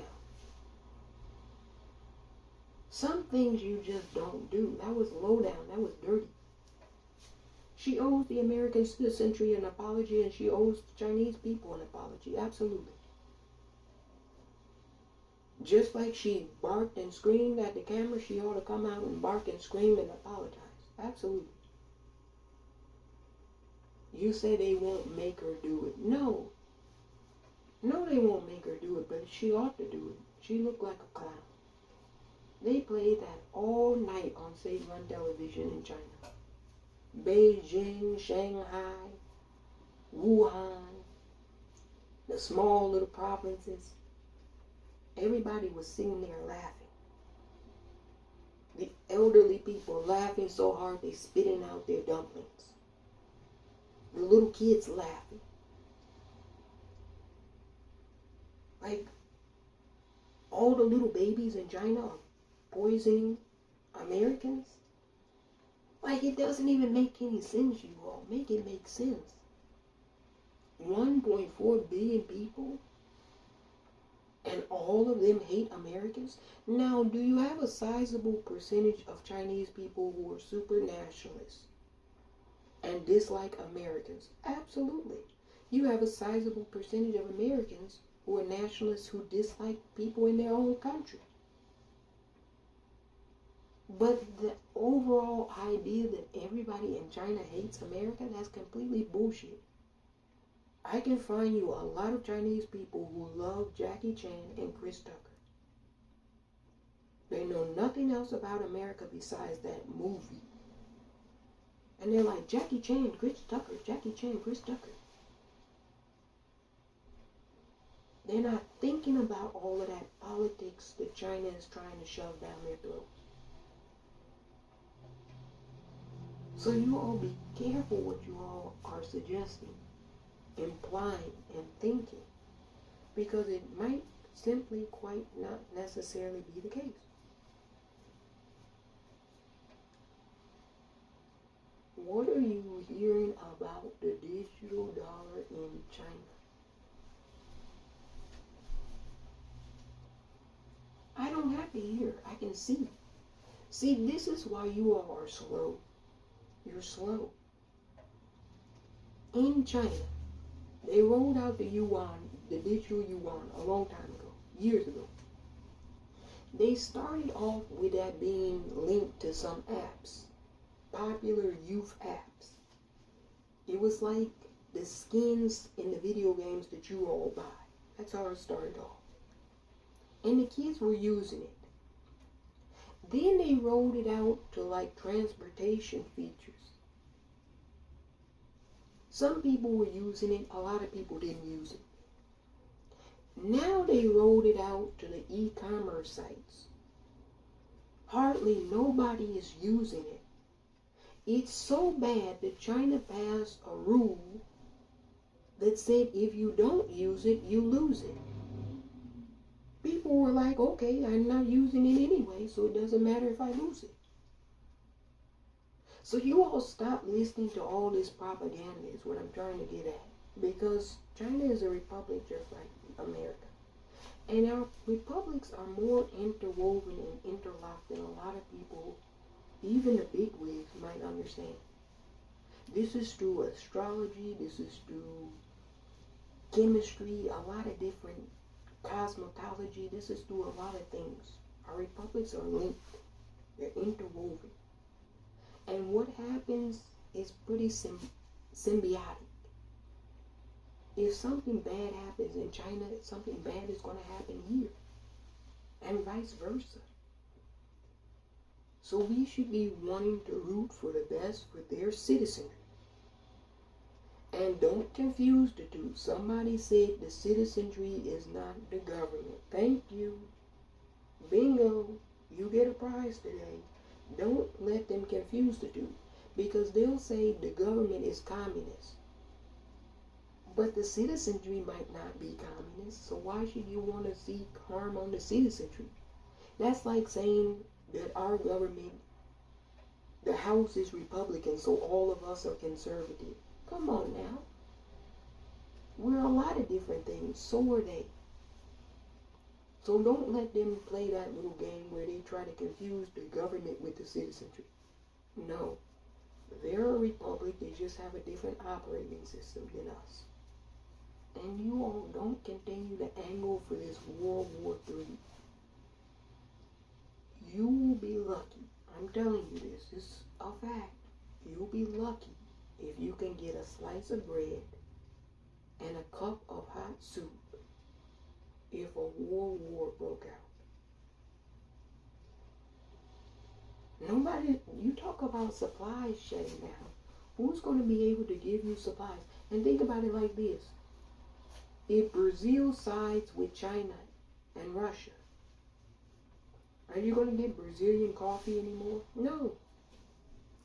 [SPEAKER 1] Some things you just don't do. That was low down. That was dirty. She owes the American citizenry an apology, and she owes the Chinese people an apology. Absolutely. Just like she barked and screamed at the camera, she ought to come out and bark and scream and apologize. Absolutely. You say they won't make her do it. No. No, they won't make her do it, but she ought to do it. She looked like a clown. They played that all night on state-run television in China. Beijing, Shanghai, Wuhan, the small little provinces. Everybody was sitting there laughing. The elderly people laughing so hard they spitting out their dumplings. The little kids laughing. Like, all the little babies in China are poisoning Americans. Like, it doesn't even make any sense, you all. Make it make sense. 1.4 billion people, and all of them hate Americans? Now, do you have a sizable percentage of Chinese people who are super nationalists and dislike Americans? Absolutely. You have a sizable percentage of Americans who are nationalists who dislike people in their own country. But the overall idea that everybody in China hates America, that's completely bullshit. I can find you a lot of Chinese people who love Jackie Chan and Chris Tucker. They know nothing else about America besides that movie. And they're like, Jackie Chan, Chris Tucker, Jackie Chan, Chris Tucker. They're not thinking about all of that politics that China is trying to shove down their throats. So you all be careful what you all are suggesting, implying, and thinking, because it might simply quite not necessarily be the case. What are you hearing about the digital dollar in China? I don't have to hear. I can see. See, this is why you all are slow. You're slow. In China, they rolled out the yuan, the digital yuan, a long time ago, years ago. They started off with that being linked to some apps, popular youth apps. It was like the skins in the video games that you all buy. That's how it started off. And the kids were using it. Then they rolled it out to like transportation features. Some people were using it, a lot of people didn't use it. Now they rolled it out to the e-commerce sites. Hardly nobody is using it. It's so bad that China passed a rule that said if you don't use it, you lose it. People were like, okay, I'm not using it anyway, so it doesn't matter if I lose it. So you all stop listening to all this propaganda is what I'm trying to get at. Because China is a republic just like America. And our republics are more interwoven and interlocked than a lot of people, even the bigwigs, might understand. This is through astrology, this is through chemistry, a lot of different cosmetology, this is through a lot of things. Our republics are linked, they're interwoven. And what happens is pretty symbiotic. If something bad happens in China, something bad is going to happen here. And vice versa. So we should be wanting to root for the best for their citizenry. And don't confuse the two. Somebody said the citizenry is not the government. Thank you. Bingo. You get a prize today. Don't let them confuse the two, because they'll say the government is communist. But the citizenry might not be communist, so why should you want to seek harm on the citizenry? That's like saying that our government, the House is Republican, so all of us are conservative. Come on now. We're a lot of different things, so are they. So don't let them play that little game where they try to confuse the government with the citizenry. No. They're a republic, they just have a different operating system than us. And you all don't continue to angle for this World War III. You will be lucky. I'm telling you this. It's a fact. You'll be lucky if you can get a slice of bread and a cup of hot soup if a world war broke out. Nobody, you talk about supplies shutting down. Who's going to be able to give you supplies? And think about it like this. If Brazil sides with China and Russia, are you going to get Brazilian coffee anymore? No.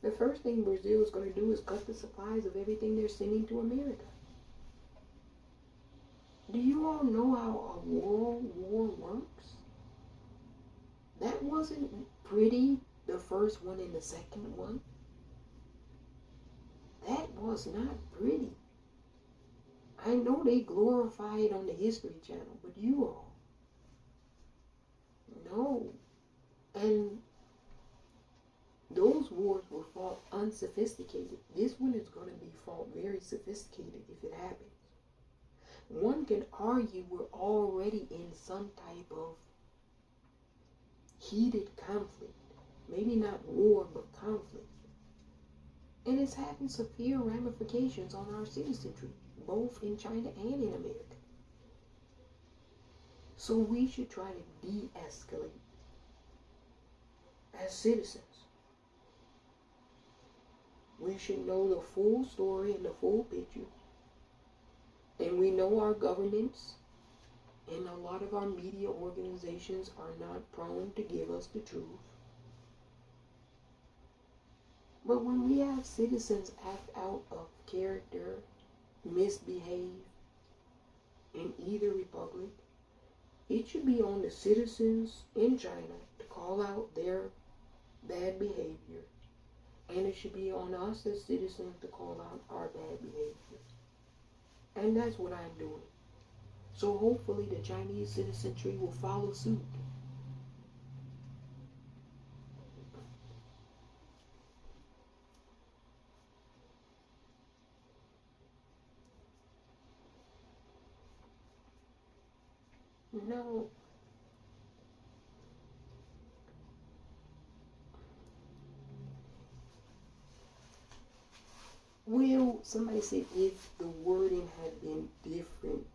[SPEAKER 1] The first thing Brazil is going to do is cut the supplies of everything they're sending to America. Do you all know how a world war works? That wasn't pretty, the first one and the second one. That was not pretty. I know they glorify it on the History Channel, but you all, No. And those wars were fought unsophisticated. This one is going to be fought very sophisticated if it happens. One can argue we're already in some type of heated conflict. Maybe not war, but conflict. And it's having severe ramifications on our citizenry, both in China and in America. So we should try to de-escalate as citizens. We should know the full story and the full picture. And we know our governments and a lot of our media organizations are not prone to give us the truth. But when we have citizens act out of character, misbehave in either republic, it should be on the citizens in China to call out their bad behavior. And it should be on us as citizens to call out our bad behavior. And that's what I'm doing. So hopefully the Chinese citizenry will follow suit. No. Well, somebody said if the wording had been different,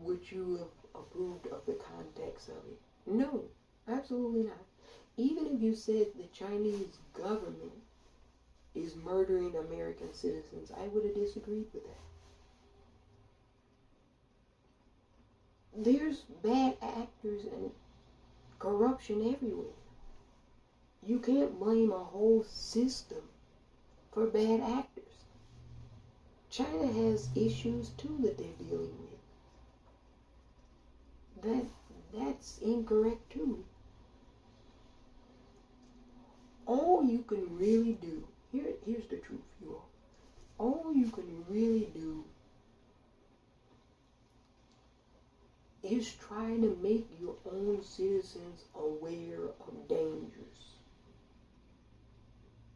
[SPEAKER 1] would you have approved of the context of it? No, absolutely not. Even if you said the Chinese government is murdering American citizens, I would have disagreed with that. There's bad actors and corruption everywhere. You can't blame a whole system for bad actors. China has issues too that they're dealing with. That's incorrect too. All you can really do, here's the truth, you all you can really do is trying to make your own citizens aware of dangers.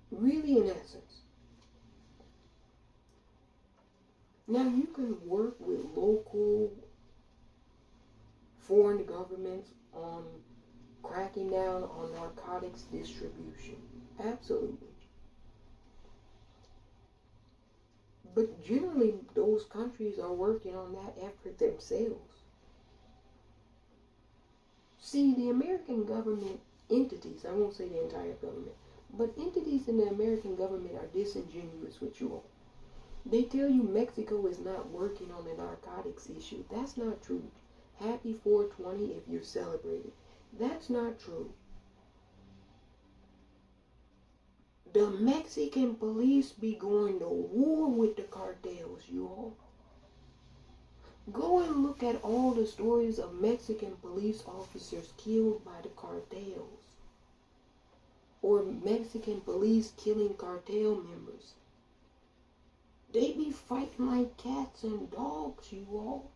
[SPEAKER 1] Really, in essence. Now, you can work with local foreign governments on cracking down on narcotics distribution. Absolutely. But generally, those countries are working on that effort themselves. See, the American government entities, I won't say the entire government, but entities in the American government are disingenuous with you all. They tell you Mexico is not working on the narcotics issue. That's not true. Happy 420 if you're celebrating. That's not true. The Mexican police be going to war with the cartels, you all. Go and look at all the stories of Mexican police officers killed by the cartels. Or Mexican police killing cartel members. They be fighting like cats and dogs, you all.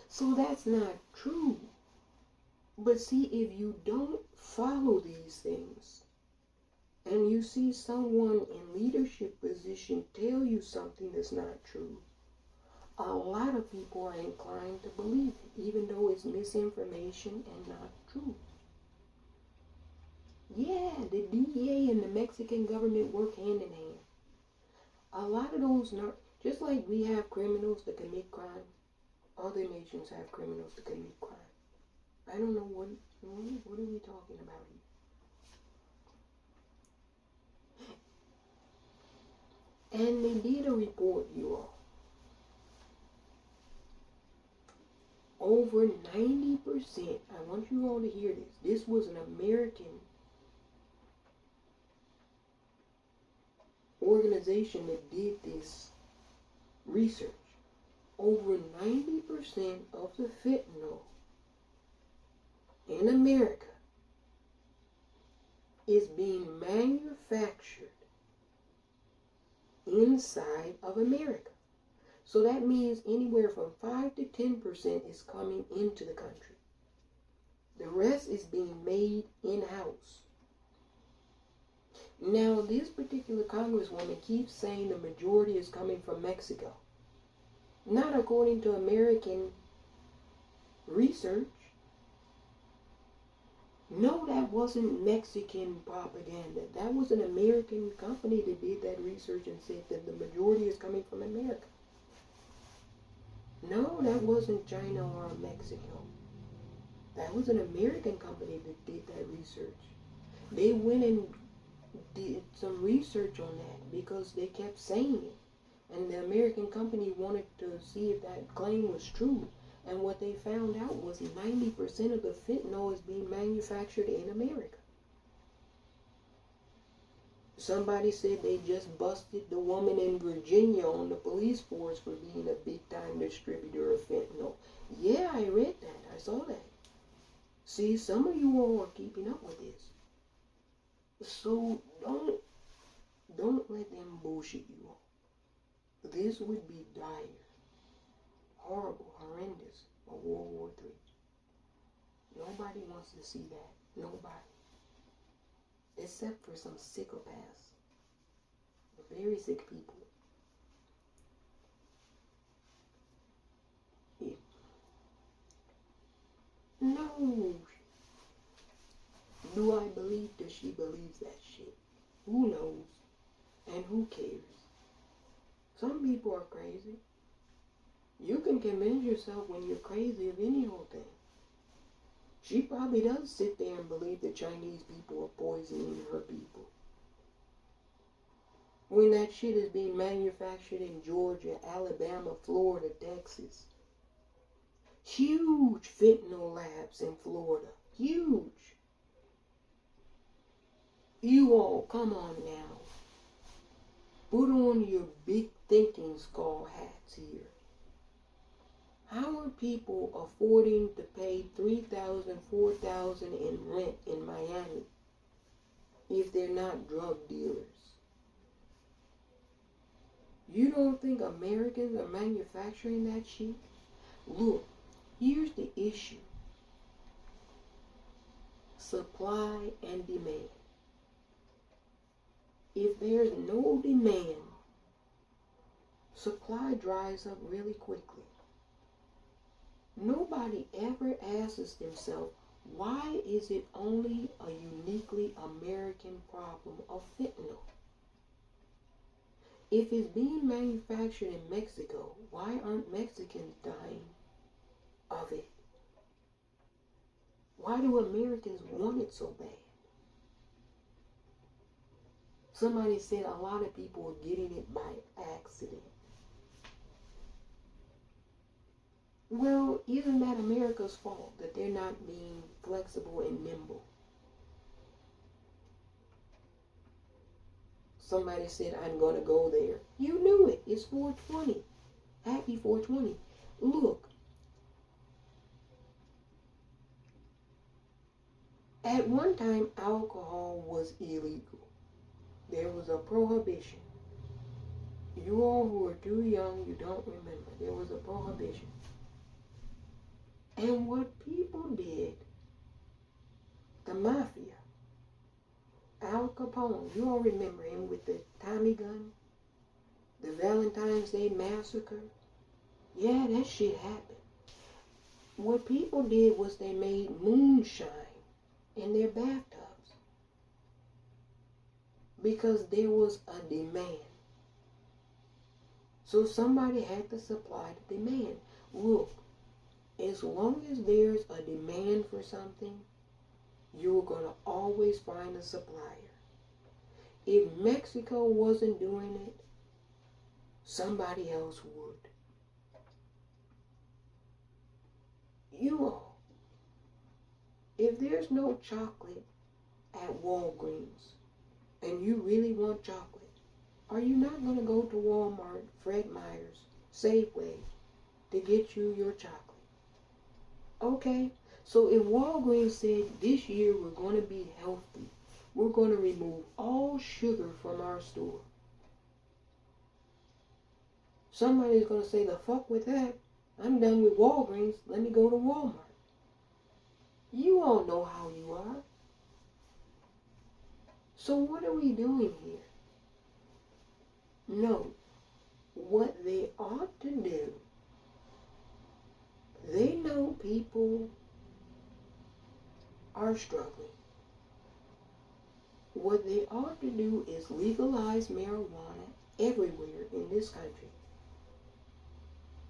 [SPEAKER 1] So that's not true. But see, if you don't follow these things, and you see someone in leadership position tell you something that's not true, a lot of people are inclined to believe it, even though it's misinformation and not true. Yeah, the DEA and the Mexican government work hand in hand. A lot of those, just like we have criminals that commit crime, other nations have criminals that commit crime. I don't know what are we talking about here? And they did a report, you all. Over 90%, I want you all to hear this. This was an American organization that did this research. Over 90% of the fentanyl in America is being manufactured inside of America. So that means anywhere from 5 to 10% is coming into the country. The rest is being made in-house. Now, this particular congresswoman keeps saying the majority is coming from Mexico. Not according to American research. No, that wasn't Mexican propaganda. That was an American company that did that research and said that the majority is coming from America. No, that wasn't China or Mexico. That was an American company that did that research. They went and did some research on that because they kept saying it. And the American company wanted to see if that claim was true. And what they found out was 90% of the fentanyl is being manufactured in America. Somebody said they just busted the woman in Virginia on the police force for being a big-time distributor of fentanyl. Yeah, I read that. I saw that. See, some of you all are keeping up with this. So don't let them bullshit you all. This would be dire, horrible, horrendous, a World War III. Nobody wants to see that. Nobody. Except for some psychopaths. Very sick people. Yeah. No. Do I believe that she believes that shit? Who knows? And who cares? Some people are crazy. You can convince yourself when you're crazy of any old thing. She probably does sit there and believe the Chinese people are poisoning her people. When that shit is being manufactured in Georgia, Alabama, Florida, Texas. Huge fentanyl labs in Florida. Huge. You all, come on now. Put on your big thinking skull hats here. How are people affording to pay $3,000, $4,000 in rent in Miami if they're not drug dealers? You don't think Americans are manufacturing that shit? Look, here's the issue. Supply and demand. If there's no demand, supply dries up really quickly. Nobody ever asks themselves, why is it only a uniquely American problem of fentanyl? If it's being manufactured in Mexico, why aren't Mexicans dying of it? Why do Americans want it so bad? Somebody said a lot of people are getting it by accident. Well, isn't that America's fault that they're not being flexible and nimble? Somebody said, I'm going to go there. You knew it. It's 420. Happy 420. Look. At one time, alcohol was illegal. There was a prohibition. You all who are too young, you don't remember. There was a prohibition. And what people did, the mafia, Al Capone, you all remember him with the Tommy gun, the Valentine's Day massacre? Yeah, that shit happened. What people did was they made moonshine in their bathtubs because there was a demand. So somebody had to supply the demand. Look, as long as there's a demand for something, you're going to always find a supplier. If Mexico wasn't doing it, somebody else would. You all, if there's no chocolate at Walgreens and you really want chocolate, are you not going to go to Walmart, Fred Meyer's, Safeway to get you your chocolate? Okay, so if Walgreens said this year we're going to be healthy, we're going to remove all sugar from our store. Somebody's going to say, the fuck with that. I'm done with Walgreens. Let me go to Walmart. You all know how you are. So what are we doing here? No. What they ought to do, they know people are struggling. What they ought to do is legalize marijuana everywhere in this country.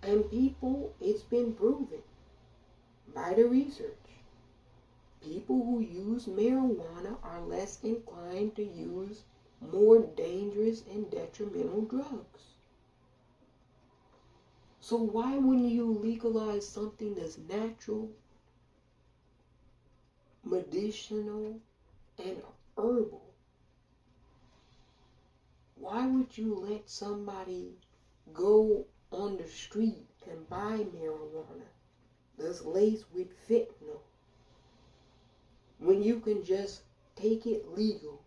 [SPEAKER 1] And people, it's been proven by the research, people who use marijuana are less inclined to use more dangerous and detrimental drugs. So why wouldn't you legalize something that's natural, medicinal, and herbal? Why would you let somebody go on the street and buy marijuana that's laced with fentanyl when you can just take it legal?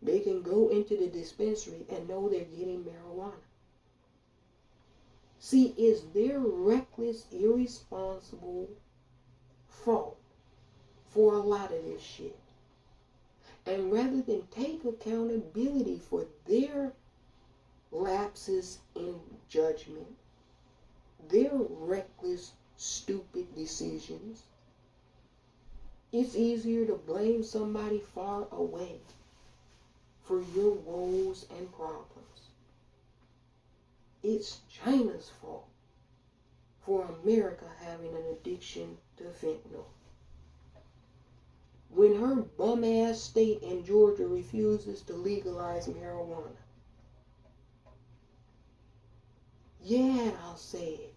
[SPEAKER 1] They can go into the dispensary and know they're getting marijuana. See, it's their reckless, irresponsible fault for a lot of this shit. And rather than take accountability for their lapses in judgment, their reckless, stupid decisions, it's easier to blame somebody far away for your woes and problems. It's China's fault for America having an addiction to fentanyl. When her bum-ass state in Georgia refuses to legalize marijuana. Yeah, I'll say it.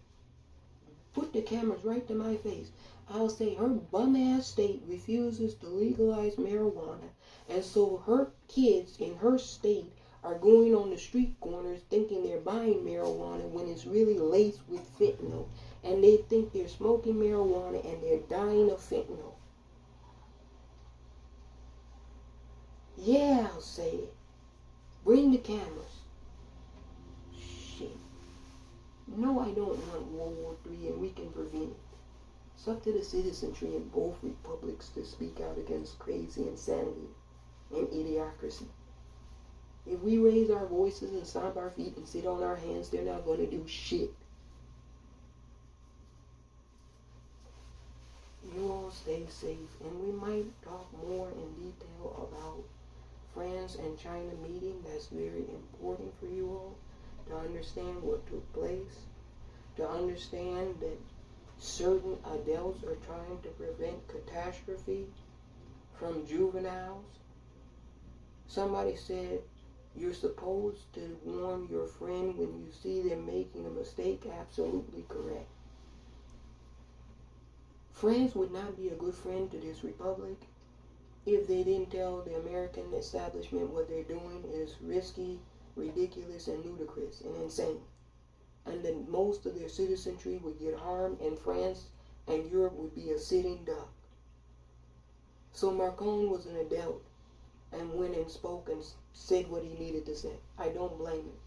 [SPEAKER 1] Put the cameras right to my face. I'll say her bum-ass state refuses to legalize marijuana, and so her kids in her state are going on the street corners thinking they're buying marijuana when it's really laced with fentanyl, and they think they're smoking marijuana and they're dying of fentanyl. Yeah, I'll say it. Bring the cameras. Shit. No, I don't want World War III, and we can prevent it. It's up to the citizenry in both republics to speak out against crazy insanity and idiocracy. If we raise our voices and stomp our feet and sit on our hands, they're not going to do shit. You all stay safe, and we might talk more in detail about France and China meeting. That's very important for you all to understand what took place, to understand that certain adults are trying to prevent catastrophe from juveniles. Somebody said you're supposed to warn your friend when you see them making a mistake. Absolutely correct. France would not be a good friend to this republic if they didn't tell the American establishment what they're doing is risky, ridiculous, and ludicrous, and insane. And then most of their citizenry would get harmed, and France and Europe would be a sitting duck. So Macron was an adult and went and spoke and said what he needed to say. I don't blame him.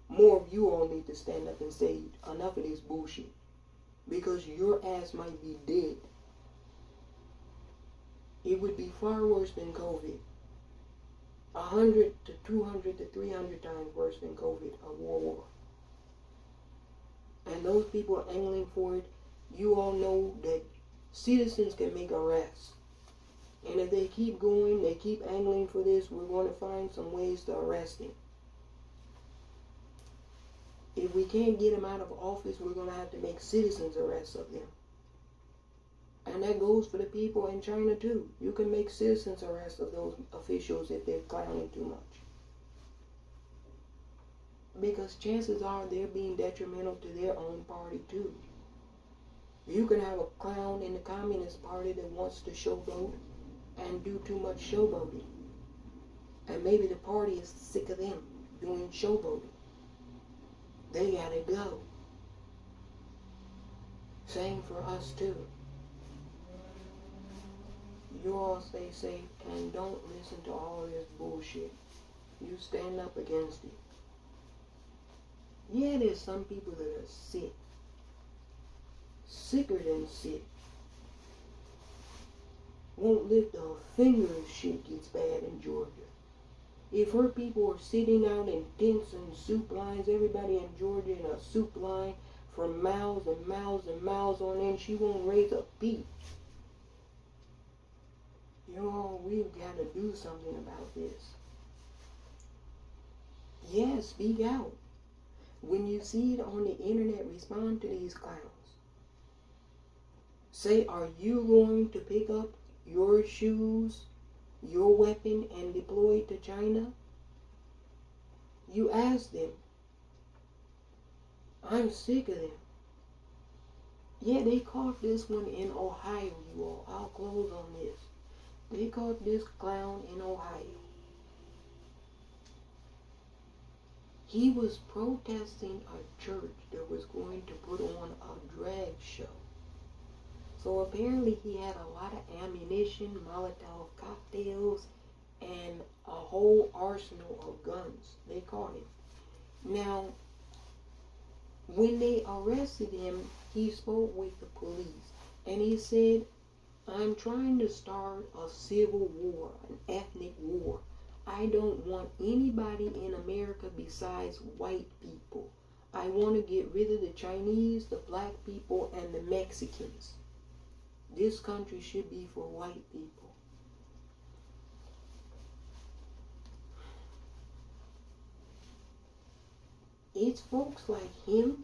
[SPEAKER 1] More of you all need to stand up and say enough of this bullshit, because your ass might be dead. It would be far worse than COVID. 100 to 200 to 300 times worse than COVID, a world war. And those people angling for it, you all know that citizens can make arrests. And if they keep going, they keep angling for this, we're going to find some ways to arrest them. If we can't get them out of office, we're going to have to make citizens arrests of them. And that goes for the people in China too. You can make citizens arrests of those officials if they're clowning too much. Because chances are they're being detrimental to their own party too. You can have a clown in the Communist Party that wants to showboat and do too much showboating. And maybe the party is sick of them doing showboating. They gotta go. Same for us too. You all stay safe and don't listen to all this bullshit. You stand up against it. Yeah, there's some people that are sick. Sicker than sick. Won't lift a finger if shit gets bad in Georgia. If her people are sitting out in tents and soup lines, everybody in Georgia in a soup line for miles and miles and miles on end, she won't raise a beat. You know, we've got to do something about this. Yeah, speak out. When you see it on the internet, respond to these clowns. Say, are you going to pick up your shoes, your weapon, and deploy it to China? You ask them. I'm sick of them. Yeah, they caught this one in Ohio, you all. I'll close on this. They caught this clown in Ohio. He was protesting a church that was going to put on a drag show. So apparently he had a lot of ammunition, Molotov cocktails, and a whole arsenal of guns. They caught him. Now, when they arrested him, he spoke with the police. And he said, I'm trying to start a civil war, an ethnic war. I don't want anybody in America besides white people. I want to get rid of the Chinese, the black people, and the Mexicans. This country should be for white people. It's folks like him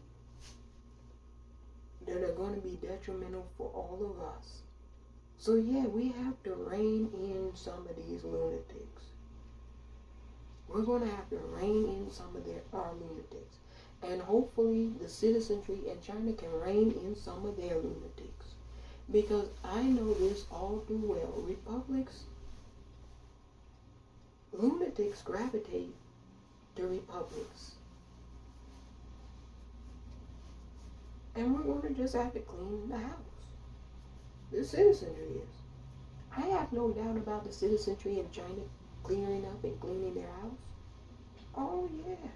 [SPEAKER 1] that are going to be detrimental for all of us. So yeah, we have to rein in some of these lunatics. We're going to have to rein in some of our lunatics. And hopefully the citizenry in China can rein in some of their lunatics. Because I know this all too well. Lunatics gravitate to republics. And we're going to just have to clean the house. The citizenry is. I have no doubt about the citizenry in China clearing up and cleaning their house. Oh yeah.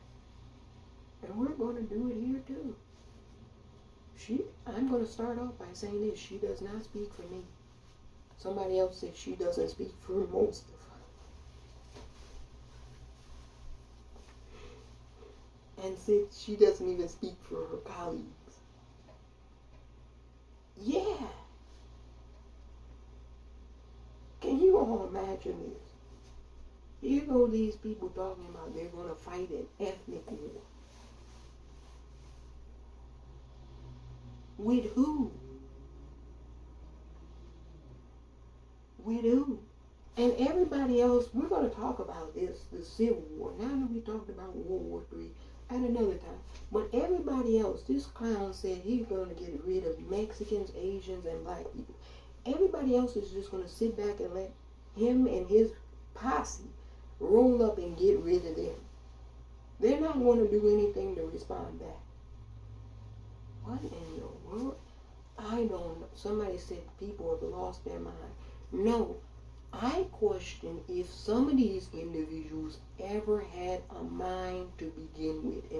[SPEAKER 1] And we're going to do it here too. I'm going to start off by saying this. She does not speak for me. Somebody else said she doesn't speak for most of us. And said she doesn't even speak for her colleagues. Yeah. Can you all imagine this? Here go these people talking about they're going to fight an ethnic war. With who? With who? And everybody else, we're going to talk about this, the Civil War. Now that we talked about World War III at another time. But everybody else, this clown said he's going to get rid of Mexicans, Asians, and black people. Everybody else is just going to sit back and let him and his posse roll up and get rid of them. They're not going to do anything to respond back. What in the world? I don't know. Somebody said people have lost their mind. No. I question if some of these individuals ever had a mind to begin with